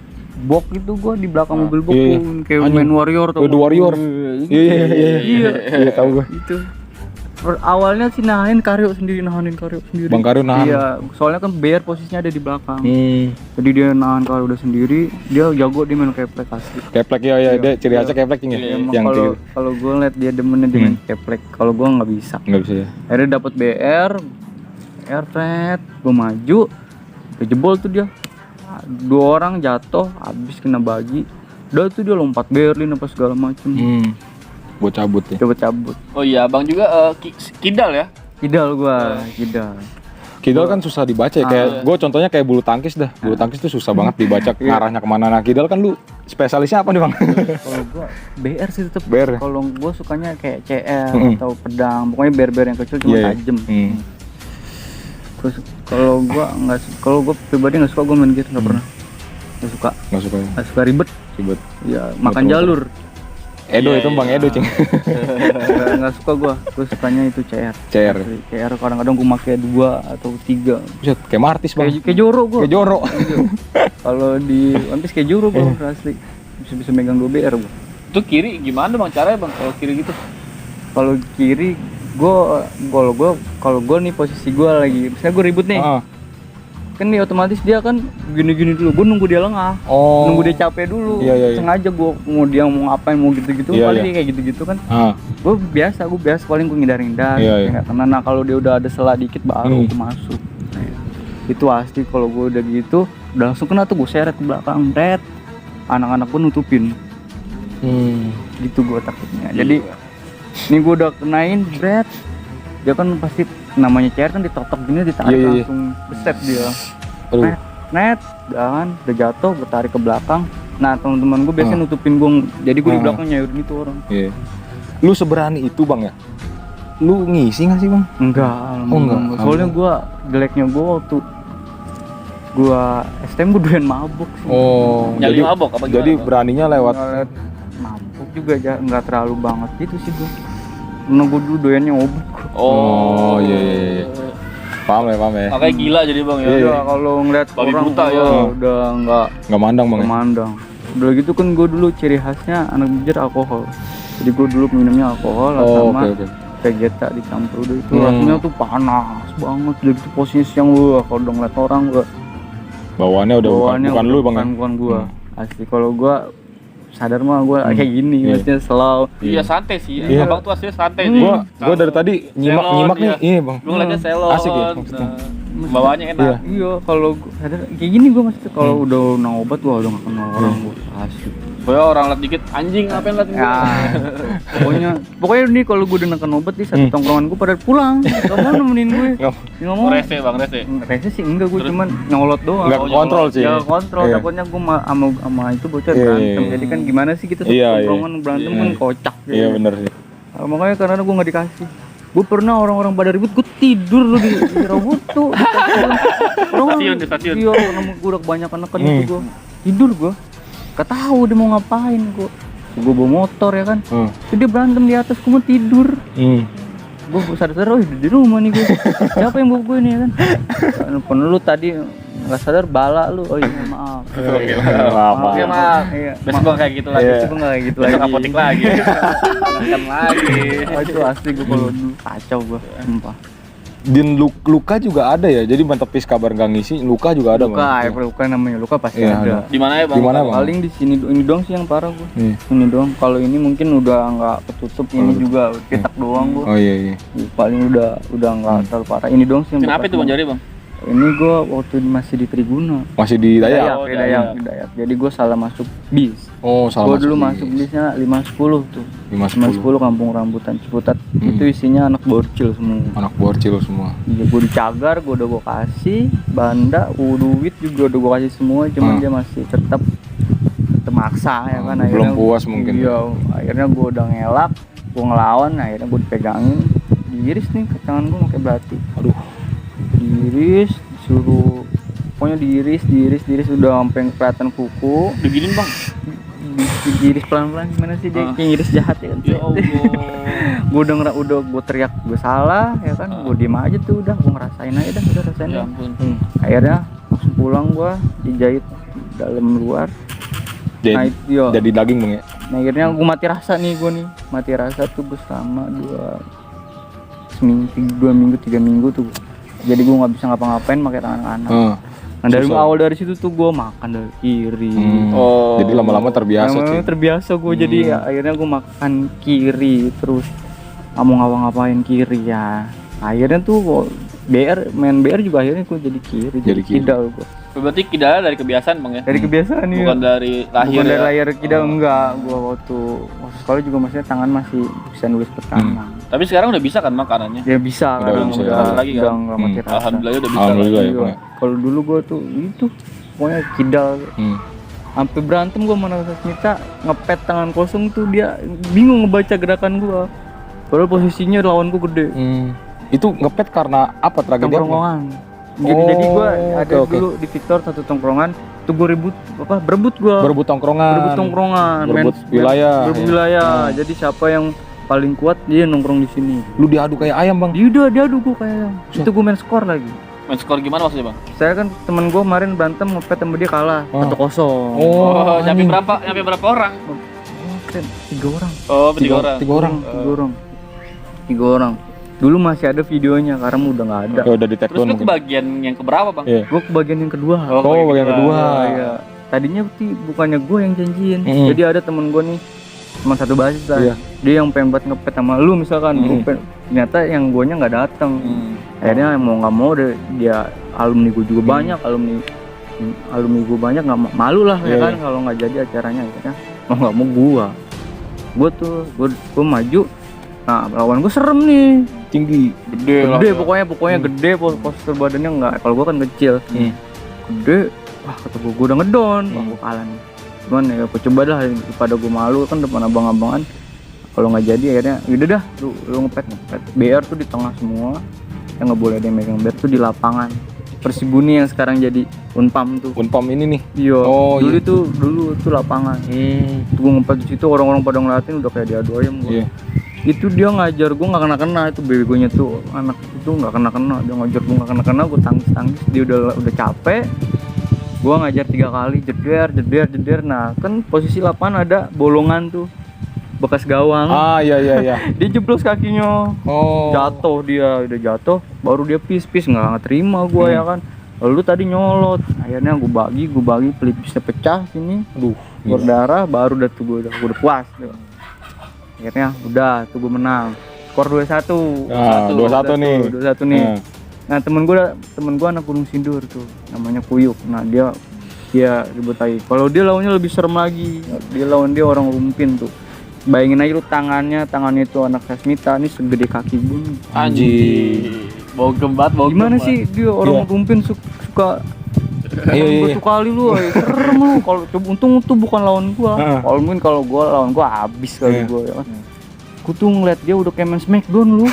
box itu, gue di belakang mobil box kayak main warrior tuh. Warrior. Iya, tahu gue. Itu. Awalnya sih nahanin Karyo sendiri. Bang Karyo nahan. Iya, soalnya kan Bear posisinya ada di belakang. Jadi dia nahan Karyo udah sendiri, dia jago di main keplek asli. Keplek ya, dia ciri khasnya keplek Cing ya. Yang kalau gue liat dia demennya di main keplek, kalau gue nggak bisa. Nggak bisa ya. Akhirnya dapat BR, gue maju, kejebol tuh dia. 2 orang jatuh, habis kena bagi. Udah tuh dia lompat Berlin apa segala macem. Buat cabut ya. Coba cabut. Oh iya, Bang juga kidal ya? Kidal. Kidal kan susah dibaca ya, kayak gue contohnya kayak bulu tangkis dah. Bulu tangkis tuh susah banget dibaca ngarahnya kemana. Nah Kidal kan lu spesialisnya apa nih Bang? Kalau gue BR sih tetep. BR. Kalau gue sukanya kayak CR atau pedang, pokoknya BR yang kecil cuma tajam. Terus kalau gue pribadi nggak suka gue main gitu, nggak pernah. Nggak suka ribet. Ya makan jalur. Edo itu Bang Edo Cing. Nggak suka gue sukanya itu CR. CR kadang-kadang gue pakai 2 atau 3. Buset, kayak Martis Bang. Kayak Joro gue. Kayak Joro. Kalau di One Piece kayak Joro gue asli. Bisa megang 2 BR gue. Itu kiri gimana Bang caranya Bang kalau kiri gitu? Kalau kiri kalau gue nih posisi gue lagi, misalnya gue ribut nih. Kan dia otomatis dia kan gini-gini dulu, gue nunggu dia lengah, nunggu dia capek dulu. Sengaja gue mau ngapain, mau gitu-gitu, paling dia kayak gitu-gitu kan. Gue biasa paling gue ngindar-ngindar, nggak kena. Nah kalau dia udah ada selah dikit baru gue masuk. Itu pasti kalau gue udah gitu, udah langsung kena tuh, gue seret ke belakang, anak-anak pun nutupin. Gitu gue takutnya. Jadi ini gue udah kenain, dia kan pasti namanya CR kan ditotok gini, ditarik langsung beset dia. Net, udah jatuh, gue tarik ke belakang. Nah teman-teman gue biasanya nutupin gue, jadi gue di belakang nyayurin itu orang. Lu seberani itu Bang ya? Lu ngisi nggak sih Bang? Enggak. Soalnya gue jeleknya gue waktu gue STM gue doyan mabuk sih. Nyali mabok apa gimana? Jadi beraninya lewat mabuk juga aja, nggak terlalu banget gitu sih gue. Karena gue dulu doyannya obuk. Iya. Paham ya. Makanya gila jadi Bang ya. Iya, kalau ngeliat babi orang buta ya. Udah nggak mandang Bang. Udah gitu kan gue dulu ciri khasnya anak bijir alkohol. Jadi gue dulu minumnya alkohol sama Vegeta dicampur udah itu rasanya tuh panas banget. Jadi itu posisi yang kalau udah ngeliat orang gue bawaannya bukan lu Bang. Bukan gue. Asli kalau gue sadar mah gue kayak gini, maksudnya slow. Iya santai sih. Abang tuh aslinya santai sih. Gua dari tadi nyimak nih. Iya Bang. Lu ngeliatnya selon. Asik ya maksudnya. Bawaannya enak. Iya, kalau sadar kayak gini gue maksudnya kalau udah obat gua udah gak kenal orang gue asli. Pokoknya orang liat dikit anjing ngapain liat gua. Pokoknya nih kalau gue udah neken obat nih satu tongkrongan gue pada pulang. Gak mau nemenin gue. Ngomong rese Bang, rese. Rese sih enggak, gue cuman nyolot doang. Enggak kontrol sih. Ya kontrol, takutnya gue sama itu bocah berantem. Jadi kan gimana sih kita tongkrongan berantem kan kocak. Iya benar sih. Makanya karena gue nggak dikasih. Gue pernah orang-orang pada ribut, gue tidur loh di robot tuh. Di stasiun. Iya, karena gue udah kebanyakan neken itu gue tidur gue. Gak tahu dia mau ngapain gue. Gue bawa motor ya kan. Terus dia berantem di atas, gue mau tidur. Gue sadar-sadar, di rumah nih gue. Siapa yang bawa gue nih ya kan? Pernah lu tadi nggak sadar bala lu. Oh iya maaf. Maaf. Besok gue kayak gitu lagi. Besok gue nggak kayak gitu lagi. Besok apotik lagi. Makan lagi. Itu asli gue kalau dulu kacau gue, sumpah. Din luka juga ada ya, jadi mentepis kabar nggak ngisi, luka juga ada Bang. Luka namanya, luka pasti ada. Di mana ya Bang? Paling di sini ini doang sih yang parah gue. Ini doang. Kalau ini mungkin udah nggak ketutup, ini juga pitak doang gue. Oh iya. Paling udah nggak terlalu parah. Ini doang sih yang. Kenapa itu Bang jari Bang? Ini gue waktu masih di Triguna. Masih di Dayak. Oh, Di Dayak. Jadi gue salah masuk bis. Oh, salah Gue dulu bis. masuk bisnya 510 tuh. 510. 510 Kampung Rambutan Ciputat. Itu isinya anak borcil semua. Anak borcil semua. Iya, gue dicagar, gue udah gue kasih, banda, duit juga udah gue kasih semua, cuman dia masih tetap maksa ya kan. Belum puas mungkin. Iya, akhirnya gue udah ngelak, gue ngelawan, akhirnya gue dipegangin, diiris nih ke tangan gue pakai belati. Aduh. Diiris, disuruh, pokoknya diiris udah sampai kelihatan kuku. Beginin bang. Diiris pelan-pelan gimana sih dia? Kayak iris jahat ya kan. Ya Allah. Gue gue teriak gue salah ya kan, gue diem aja tuh udah, gue ngerasain aja dah, udah rasain Ya aja. ampun. Akhirnya langsung pulang gue dijahit dalam luar. Nah, itu, Jadi daging bang ya. Nah, akhirnya gue mati rasa nih, mati rasa tuh gue selama 2 minggu 3 minggu tuh. Jadi gue nggak bisa ngapa-ngapain pakai tangan kanan. Nah dari susah. awal dari situ tuh gue makan dari kiri. Oh. Jadi lama-lama terbiasa Lama-lama sih. terbiasa gue, jadi ya, akhirnya gue makan kiri terus, nggak mau ngapa-ngapain kiri ya. Akhirnya tuh main BR juga akhirnya gue jadi kiri. Jadi kiri. Kidal gue. Berarti kidalnya dari kebiasaan bang ya? Dari kebiasaan nih. Bukan dari lahir. Bukan dari ya? lahir kidal, enggak. Gue waktu sekolah juga maksudnya tangan masih bisa nulis pertama. Tapi sekarang udah bisa kan makanannya? Ya bisa Udah kan, bisa. udah Lagi kan? nggak mati rasa. Alhamdulillah udah bisa. Alhamdulillah ya Iya. bang. Kalau dulu gue tuh itu pokoknya kidal. Sampai berantem gue sama Sasmita, ngepet tangan kosong tuh, dia bingung ngebaca gerakan gue. Padahal posisinya lawan gue gede. Itu ngepet karena apa tragedi? Tongkrongan. Jadi, Oh, jadi gue ada oke. dulu di Victor satu tongkrongan, tuh gue berebut gue. Berebut tongkrongan. Berebut wilayah. Berebut wilayah. Jadi siapa yang paling kuat dia nongkrong di sini. Lu diadu kayak ayam bang. Dia diadu gue kayak. Itu gue main skor lagi. Main skor gimana maksudnya bang? Saya kan temen gue kemarin berantem ngepet sama dia kalah 1-0. Oh, nyampe berapa orang? Keren, 3 orang. Oh, 3 orang. 3 orang. Dulu masih ada videonya, sekarang udah nggak ada. Oh, udah di take Terus down lu ke mungkin. bagian yang keberapa bang? Iya. Gue ke bagian yang kedua. Oh, bagian kedua. Iya. Tadinya sih bukannya gue yang janjiin. Jadi ada temen gue nih, teman satu basis lah. Iya. Dia yang pengen buat ngepet sama lu misalkan. Ternyata yang guanya nggak datang. Akhirnya mau nggak mau dia alumni gue juga banyak, alumni gue banyak, nggak malu lah ya kan kalau nggak jadi acaranya. Akhirnya mau nggak mau gue maju. Nah lawan gue serem nih, Tinggi. gede pokoknya gede, postur badannya nggak, kalau gue kan kecil, gede. Wah kata gue udah ngedon, wah gue kalah nih. Cuman ya gue coba dah, daripada gue malu kan depan abang-abangan. Kalau nggak jadi akhirnya udah dah, lu ngepet. BR tuh di tengah semua, yang nggak boleh ada yang megang BR tuh di lapangan Persibuni yang sekarang jadi Unpam tuh. Unpam ini nih. Iya. Oh, dulu iya. itu lapangan. Tuh gue ngepet di situ, orang-orang pada ngeliatin udah kayak diadu ayam gue. Iya. Itu dia ngajar gue nggak kena, itu begonya tuh anak itu nggak kena, dia ngajar gue nggak kena, gue tangis, dia udah capek. Gue ngajar 3 kali, jeder. Nah kan posisi lapangan ada bolongan tuh, bekas gawang. Ah iya. Dia jeblos kakinya, Oh. jatuh, dia udah jatuh, baru dia pis nggak terima gue ya kan. Lalu tadi nyolot, akhirnya gue bagi pelipisnya pecah sini, Aduh. berdarah, baru udah tuh gue udah puas tuh. Akhirnya udah tuh gue menang, skor 2-1. Ah, 2-1 nih. 2-1 nih. Nah temen gue anak Gunung Sindur tuh, namanya Kuyuk. Nah dia ribut lagi. Kalau dia lawannya lebih serem lagi, dia orang Rumpin tuh. Bayangin aja lu tangannya itu anak Sasmita, ini segede kaki gue nih. Anjir. Bau gembat. Gimana sih dia orang Rumpin suka Iya. batu kali lu, serem lu. Kalau untung tuh bukan lawan gua. Kalau gua lawan gua habis kali gua ya kan. Gua tuh ngeliat dia udah kayak main Smackdown lu.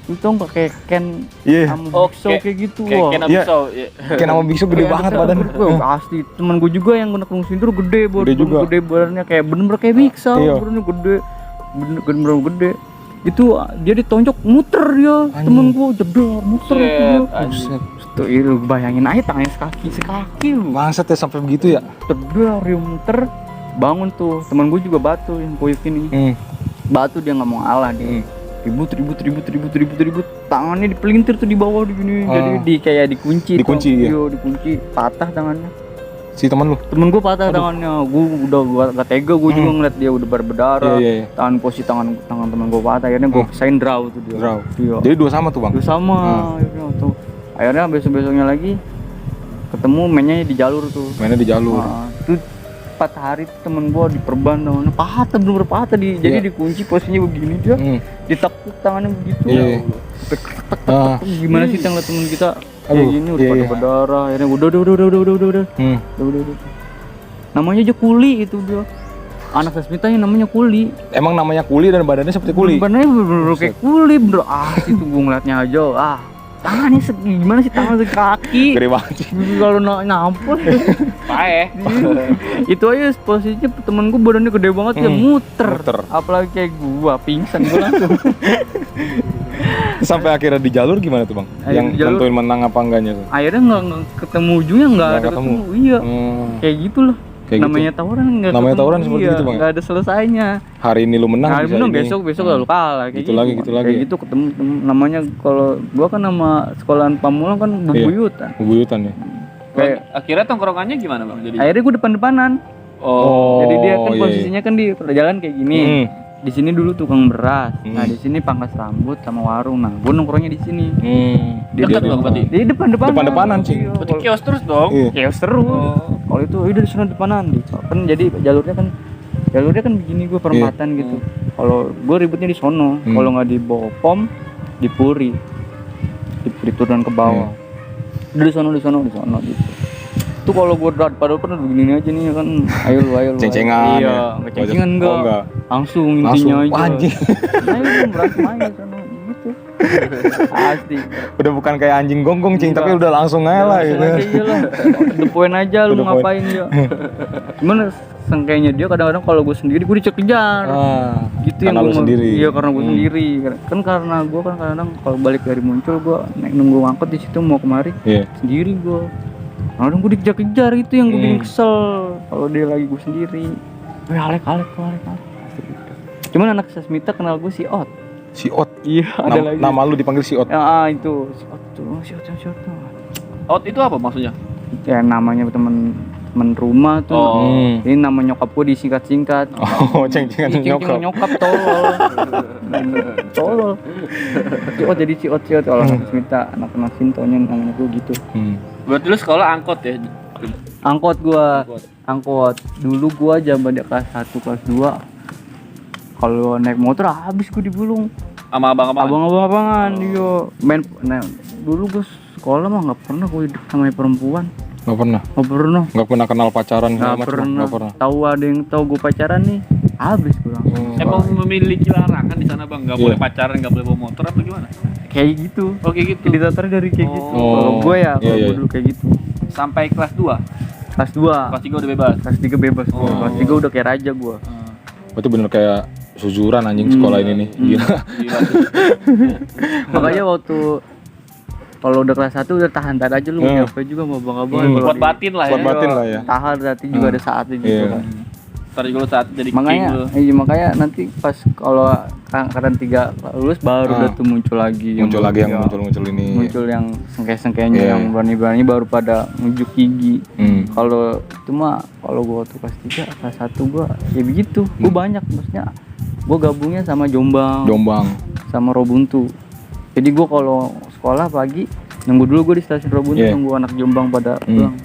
Lu tau gak kayak Ken sama Bigso kayak gitu. Kayak Bigso. Kayak nama Bigso gede banget badan. Asli temen gua juga yang gunung Sindur gede badannya, kayak bener-bener kayak Bigso, badannya gede. Bener-bener gede. Itu dia ditonjok muter dia. Temen gua jedor muter dia. Tuh lu bayangin aja tangannya sekaki lu. Bangsat ya sampai begitu ya. Jedor dia muter. Bangun tuh temen gua juga batu yang Kuyuk ini. Batu dia nggak mau ngalah dia. Ribut. Tangannya dipelintir tuh di bawah di sini. Jadi kayak dikunci. Iya. Dikunci, patah tangannya. Si temen lu. Temen gue patah tangannya. Gue udah gak tega, gue juga ngeliat dia udah berdarah. Iya. Tangan temen gue patah. Akhirnya gue pisahin draw tuh dia. Draw. Iya. Jadi 2 sama tuh, Bang. Itu sama. Akhirnya tuh Akhirnya besoknya lagi ketemu mainnya di jalur tuh. Mainnya di jalur. Itu 4 hari tuh temen gua diperban tangannya patah, bener patah jadi dikunci posisinya begini dia. Ditekuk tangannya begitu. Iya. Gimana sih tanggal temen kita kayak Aduh, gini udah pada berdarah. Akhirnya udah. Udah. Namanya aja Kuli itu dia. Anak Sasmitanya namanya Kuli. Emang namanya Kuli dan badannya seperti kuli? Badannya bener-bener kayak kuli bener. Itu gua ngeliatnya aja. Tangannya gimana sih tangan kaki? Gede banget sih. Kalau nyampur. Paeh. Itu aja posisinya temen gua badannya gede banget ya muter. Apalagi kayak gua pingsan gua langsung. Sampai akhirnya di jalur gimana tuh bang? Yang nentuin menang apa enggaknya tuh? Akhirnya nggak ketemu ujungnya nggak ada ketemu. Iya. Kayak gitulah. Kayak namanya gitu. tawuran nggak namanya ketemu, tawuran seperti itu bang. Nggak ada selesainya. Hari ini lu menang. Hari menang besok lu kalah. Kayak gitu lagi. Kayak gitu ketemu namanya kalau gua kan nama sekolahan Pamulang kan bebuyutan. Bebuyutan ya. Kayak akhirnya tongkrongannya gimana bang? Jadi akhirnya gua depan-depanan. Jadi dia kan posisinya kan di perjalanan kayak gini. Di sini dulu tukang beras. Nah, di sini pangkas rambut sama warung. Nah, gua nongkrongnya di sini. Dekat dong berarti. Di depan-depanan sih. Berarti kios terus dong. Kios terus. Kalau itu udah di sana depanan. Kan jadi jalurnya kan begini gua perempatan gitu. Kalau gua ributnya di sono. Kalau nggak di Bopom, di Puri. Di Puri turun ke bawah. Udah di sono gitu. Itu kalau gue pada depan begini aja nih kan, ayo lu. Ceng-cengan. Iya, ceng-cengan enggak. Langsung intinya aja. Anjing. Ayo lu berantem aja sana gitu. Pasti. Udah bukan kayak anjing gonggong cing, tapi udah langsung aja lah gitu. Iyalah. Depoin aja lu ngapain dia. Cuman sengkainya dia kadang-kadang kalau gue sendiri gue dikejar. Gitu yang gue sendiri. Iya karena gue sendiri. Kan karena gue kan kadang-kadang kalau balik dari Muncul gue nunggu angkot di situ mau kemari. Sendiri gue. Kadang gue dikejar-kejar itu yang gue bikin kesel. Kalau dia lagi gue sendiri. Alek. Cuman anak Sasmita kenal gue si Ot. Si Ot? Iya ada lagi. Nama lu dipanggil si Ot? Itu si Ot tuh. Ot itu apa maksudnya? Ya namanya temen rumah tuh. Ini nama nyokap gue disingkat-singkat. Ceng-cengan nyokap tolol. Si Ot jadi si Ot kalau anak Sasmita anak Sintonya namanya gue gitu. Berarti lu sekolah angkot ya? Angkot. Dulu gua zaman dia kelas 1, kelas 2. Kalau naik motor habis gua digulung sama abang-abangan. Iya. Dulu gua sekolah mah enggak pernah gua hidup sama perempuan. Enggak pernah kenal pacaran. Enggak pernah. Tahu ada yang tahu gua pacaran nih. Habis gua langsung. Emang memiliki larangan di sana bang? Enggak boleh pacaran, enggak boleh bawa motor apa gimana? Kayak gitu. Kayak gitu. Ditatar dari kayak gitu. Kalau gue gua dulu kayak gitu. Sampai kelas 2? Kelas 2. Kelas 3 udah bebas? Kelas 3 bebas. Kelas 3 udah kayak raja gue. Berarti bener kayak suzuran anjing sekolah ini nih. Gila. Makanya waktu kalau udah kelas 1 udah tahan aja lu. Capek juga mau abang-abang. Buat batin lah ya. Tahan berarti juga ada saatnya juga. Ntar juga lu saat jadi makanya nanti pas kalau angkatan 3 lulus baru udah tuh muncul lagi yang muncul ini. Muncul yang sengke-sengkenya yang berani-berani baru pada nunjuk gigi. Kalau itu mah kalau gua tuh kelas 3, kelas 1 gua ya begitu. Gua banyak maksudnya. Gua gabungnya sama Jombang. Sama Robuntu. Jadi gua kalau sekolah pagi nunggu dulu gua di stasiun Robuntu nunggu anak Jombang pada pulang.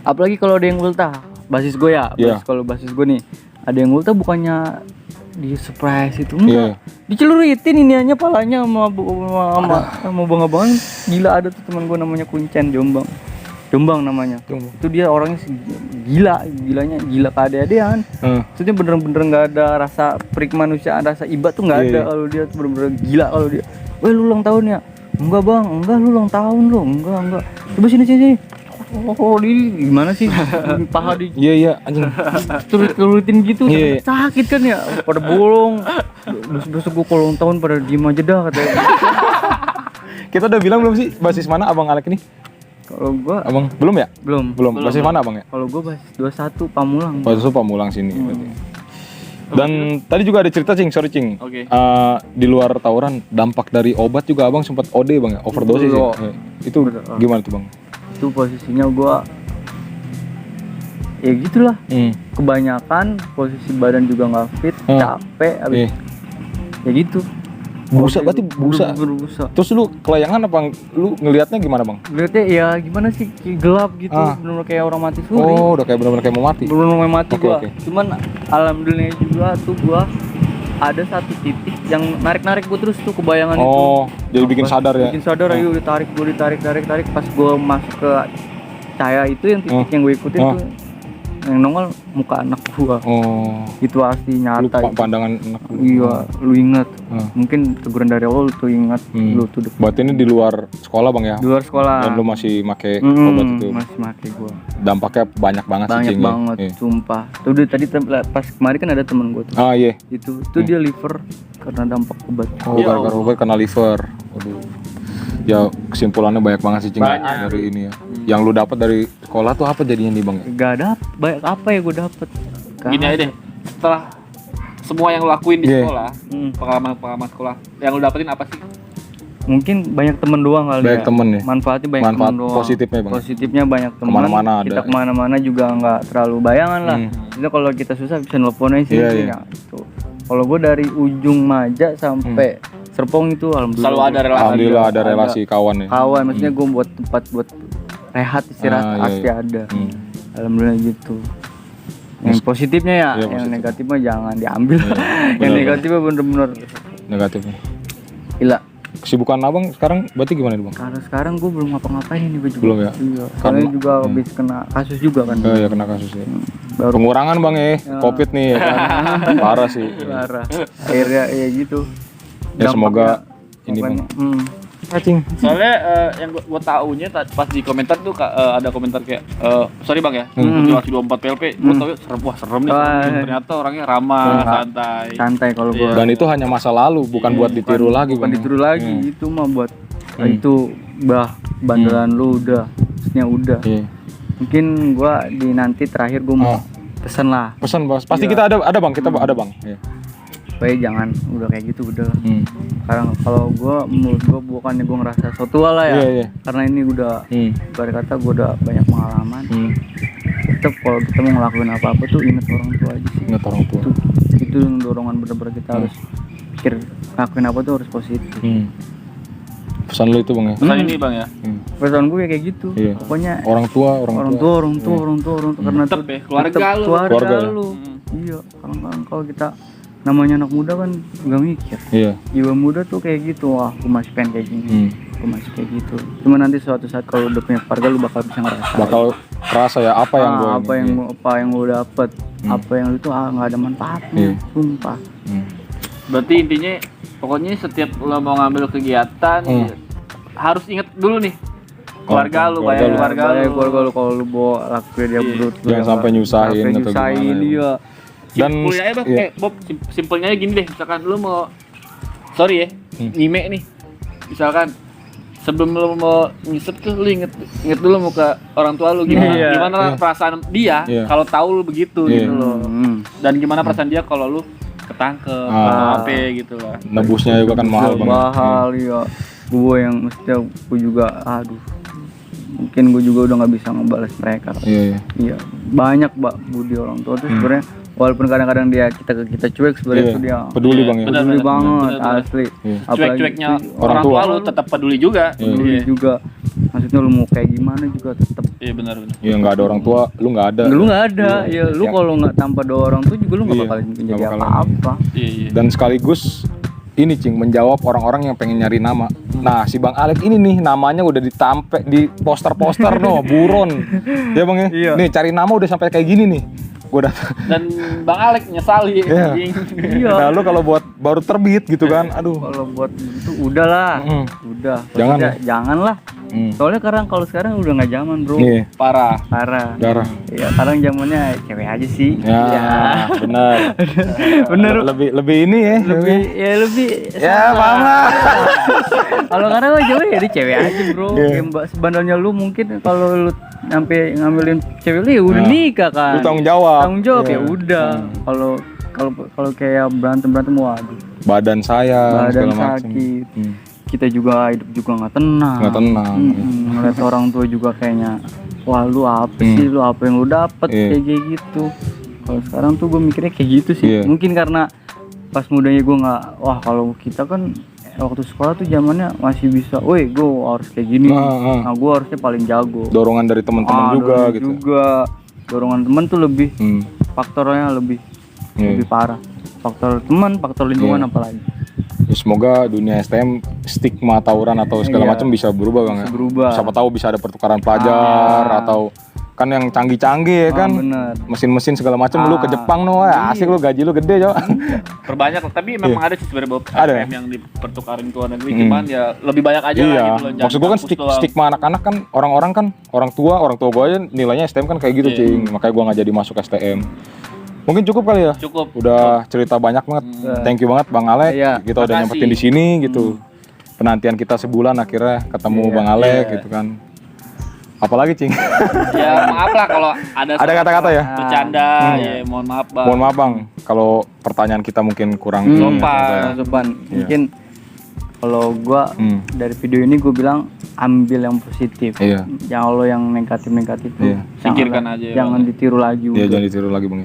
Apalagi kalau ada yang ultah. Basis gue kalau basis gue nih ada yang ultah bukannya di surprise itu enggak diceluritin iniannya palanya sama bang-abangan. Gila ada tuh teman gue namanya Kuncen Jombang namanya. Itu dia orangnya gilanya gila keadaan. Maksudnya bener-bener nggak ada rasa perikemanusiaan, rasa iba tuh nggak ada. Kalau dia tuh bener-bener gila kalau dia. Lu ulang tahun ya? Enggak bang, enggak lu ulang tahun lo, enggak. Coba sini. Ini gimana sih paha di anjing turutin gitu sakit kan ya pada bolong. Besok gua kalau ulang tahun pada diem aja dah katanya. Kita udah bilang belum sih basis mana abang Alek ini? Kalau gua abang belum ya? Belum. Basis mana abang ya? Kalau gua basis 21 Pamulang. Basis Pamulang sini. Dan tadi juga ada cerita cing. Di luar tawuran dampak dari obat juga abang sempat OD bang ya, overdosis ya. Itu gimana tuh bang? Itu posisinya gua ya gitulah. Kebanyakan posisi badan juga nggak fit, capek abis ya gitu. Busa berarti busa. Berbusa. Terus lu kelayangan apa lu ngelihatnya gimana, Bang? Lihatnya ya gimana sih, kayak gelap gitu, bener kayak orang mati suri. Oh, udah kayak benar-benar kayak mau mati. Bener mau mati Oke, gua. oke. Cuman alhamdulillah juga tuh gua ada satu titik yang narik gua terus tuh kebayangan itu. Oh, jadi bikin sadar ya. Bikin sadar, ayo ditarik pas gua masuk ke cahaya itu yang titik yang gue ikutin tuh yang nongol muka anak gua. Oh. Itu asli Lu nyata. pandangan anak lu. Iya, lu inget. Mungkin teguran dari Allah lu tuh inget. Lu tuh Berarti ini di luar sekolah, Bang ya? di luar sekolah. Dan lu masih make obat itu. Masih make gua. Dampaknya banyak banget sih, Banyak Cing, ya? banget, Iya. sumpah. Tuh tadi pas kemarin kan ada temen gua tuh. Ah, iya. Itu dia liver karena dampak obat. Oh, gara-gara obat kena liver. Waduh. Ya kesimpulannya banyak banget sih, Cing, dari ini ya. Yang lu dapat dari sekolah tuh apa jadinya nih, Bang? Gak ada banyak apa ya gue dapet. Gini aja deh, setelah semua yang lu lakuin di Iya. sekolah, pengalaman sekolah, yang lu dapetin apa sih? Mungkin banyak temen doang kali Banyak ya. temen ya? Manfaatnya banyak Manfaat temen doang. positifnya, Bang? Positifnya banyak teman. Kemana-mana Kita ada. kemana-mana juga nggak terlalu bayangan lah. Jadi kalau kita susah bisa nelfon aja sih. Iya, iya. Ya, gitu. Kalau gue dari ujung Maja sampai Serpong itu alhamdulillah. Selalu ada relasi. Alhamdulillah ada relasi kawan ya. Kawan, maksudnya gue buat tempat buat rehat istirahat Ah, iya, pasti iya. ada. Alhamdulillah gitu. Yang positifnya ya, Iya, yang positif. negatifnya jangan diambil. Yang benar. negatifnya bener-bener Negatifnya. gila. Kesibukan Abang sekarang berarti gimana nih, Bang? Karena sekarang gue belum ngapa-ngapain ini gue juga. Belum ya? Iya. Karena- Soalnya juga habis kena kasus juga kan. Oh ya kena kasus ya. Baru Pengurangan, Bang ya. Covid nih ya kan. Parah sih. parah. Akhirnya ya gitu. Ya semoga ini, Bang. Cacing. Soalnya yang gua taunya pas di komentar tuh ada komentar kayak sorry Bang ya, motivasi 24 PLP, gua tau serem nih, ternyata orangnya ramah, santai. Santai kalau gue. Dan itu hanya masa lalu, bukan buat ditiru lagi, Bukan Bang. ditiru lagi, itu mah buat itu bandelan lu udah, maksudnya udah. Iya. Mungkin gua di nanti terakhir gua mau pesan lah, Pesan, Bang. Pasti kita ada, Bang. Kita ada, Bang. Iya. supaya jangan udah kayak gitu udah. Sekarang kalau gua menurut gua bukannya gua ngerasa so tua lah ya, Iya, iya. karena ini udah ibarat kata gua udah banyak pengalaman. Tetap kalau kita mau ngelakuin apa-apa tuh inget orang tua aja sih. Ingat orang tua. Itu yang dorongan bener-bener kita harus pikir ngelakuin apa tuh harus positif. Pesan lu itu, Bang ya. Pesan ini Bang ya, Perasaan gue kayak gitu. Iya. Pokoknya Orang tua karena Tetep tuh ya, keluarga tetep lu. keluarga Keluarga ya? lu. Iya, kadang-kadang kalau kita namanya anak muda kan nggak mikir. Iya. Jiwa muda tuh kayak gitu, wah aku masih pengen kayak gini, aku masih kayak gitu. Cuma nanti suatu saat kalau udah punya keluarga lu bakal bisa ngerasa. Bakal kerasa ya apa yang gue apa yang gue dapet, apa yang itu nggak ada manfaatnya, sumpah. berarti intinya pokoknya setiap lo mau ngambil kegiatan ya, harus inget dulu nih keluarga lu, bayar keluarga lu. Kalau lu bawa lakuin dia brut, Jangan sampai nyusahin atau gimana ya. dia. Dan Simpelnya aja Bang, iya. Bob, simpelnya aja gini deh, misalkan lu mau sorry ya, nyime nih. Misalkan sebelum lu mau ngisep tuh lu inget dulu mau ke orang tua lu gimana. Iya. Gimana perasaan dia Iya. kalau tahu lu begitu Iya. gitu loh. Dan gimana perasaan dia kalau lu ketangkep atau apa gitu lah. nebusnya juga kan mahal, Bang. Mahal ya. Gue yang mestinya gue juga mungkin gue juga udah nggak bisa ngebalas mereka. Iya. Iya, banyak budi orang tua tuh sebenarnya walaupun kadang-kadang kita cuek sebenarnya Iya. tuh dia Peduli, Bang ya. peduli banget bener. asli. Apalagi Cuek-cueknya sih, orang tua lu tetap peduli juga. peduli juga. Maksudnya lu mau kayak gimana juga tetap. Iya benar. Iya, nggak ada orang tua, lu nggak ada. Lu nggak ada, ya lu kalau nggak tanpa doa orang tuh juga lu nggak Iya, bakal nggak menjadi bakalan. apa-apa. Iya. Dan sekaligus ini, Cing, menjawab orang-orang yang pengen nyari nama. Nah, si Bang Alek ini nih namanya udah ditampe di poster-poster no, buron. Ya, Bang ya? Iya. Nih, cari nama udah sampai kayak gini nih. Udah. Dan Bang Alek nyesali. Iya. anjing. Iya. Nah, lu kalau buat baru terbit gitu kan. Aduh. Kalau buat itu udahlah, udah. Jangan Maksudnya, janganlah. Soalnya sekarang udah nggak zaman bro. Nih, Parah. Parah. darah. Ya sekarang zamannya cewek aja sih. Ya, benar. Bener. Lebih ini ya. lebih. Ya, paham lah. Kalau sekarang mah cewek jadi cewek aja bro. Iya. Sebenarnya lu mungkin kalau lu sampai ngambilin cewek lu ya udah nikah kan. Lu tanggung jawab. Tanggung jawab Iya. ya udah. Kalau kayak berantem waduh. Badan saya Badan segala macam. sakit. Kita juga hidup juga nggak tenang. Nggak tenang. Ngeliat orang tua juga kayaknya, wah lu apa sih, lu apa yang lu dapet Iya. kayak gitu. Kalau sekarang tuh gue mikirnya kayak gitu sih. Iya. Mungkin karena pas mudanya gue nggak, wah kalau kita kan waktu sekolah tuh zamannya masih bisa, woi gue harus kayak gini, nah gue harusnya paling jago. Dorongan dari teman-teman juga dorongan gitu. juga dorongan teman tuh lebih faktornya lebih Iya. lebih parah, faktor teman, faktor lingkungan apalagi. Ya, semoga dunia STM stigma tawuran atau segala Iya. macam bisa berubah Bang ya. Bisa berubah. Siapa tahu bisa ada pertukaran pelajar atau kan yang canggih-canggih ya kan. Bener. Mesin-mesin segala macam lu ke Jepang no, asik lu gaji lu gede coba. Perbanyak lah, tapi memang ada sih sebenarnya beberapa Ada. STM yang dipertukarin ke luar negeri, cuman ya lebih banyak aja lah Iya, gitu loh. maksud gua kan stigma anak-anak kan orang-orang kan orang tua gua aja nilainya STM kan kayak gitu cing, makanya gua nggak jadi masuk STM. Mungkin cukup kali ya. Cukup. Udah cerita banyak banget. Thank you banget Bang Alek. Iya, Kita udah makasih. nyempetin di sini gitu. Penantian kita sebulan akhirnya ketemu Bang Alek gitu kan. Apalagi cing? Ya maaf lah kalau ada Ada kata-kata ya? bercanda, ya mohon maaf Bang. Mohon maaf Bang, kalau pertanyaan kita mungkin kurang Sopan. Sopan. Mungkin kalau gua dari video ini gue bilang ambil yang positif. Iya. Jangan lo yang negatif tuh. Iya. Singkirkan aja ya, Jangan ditiru lagi. Iya, jangan ditiru lagi Bang.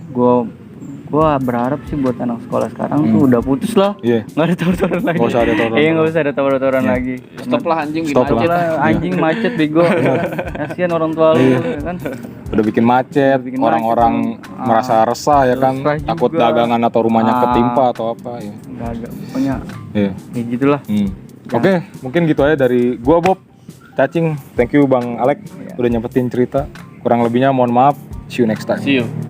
Gua berharap sih buat anak sekolah sekarang tuh udah putus lah. Iya. Nggak ada tawuran lagi. Nggak usah ada tawuran. Iya, nggak usah ada tawuran lagi. Stop lah anjing, Stop bikin lah. macet. Anjing macet bego. Kasihan orang tua lu ya kan. Udah bikin macet, bikin orang-orang merasa resah ya kan, resah takut juga. dagangan atau rumahnya ketimpa atau apa ya. Enggak ada. Pokoknya Iya. kayak gitulah. Oke, mungkin gitu aja dari gua Bob, Cacing. Thank you Bang Alek udah nyempetin cerita. Kurang lebihnya mohon maaf. See you next time. See you.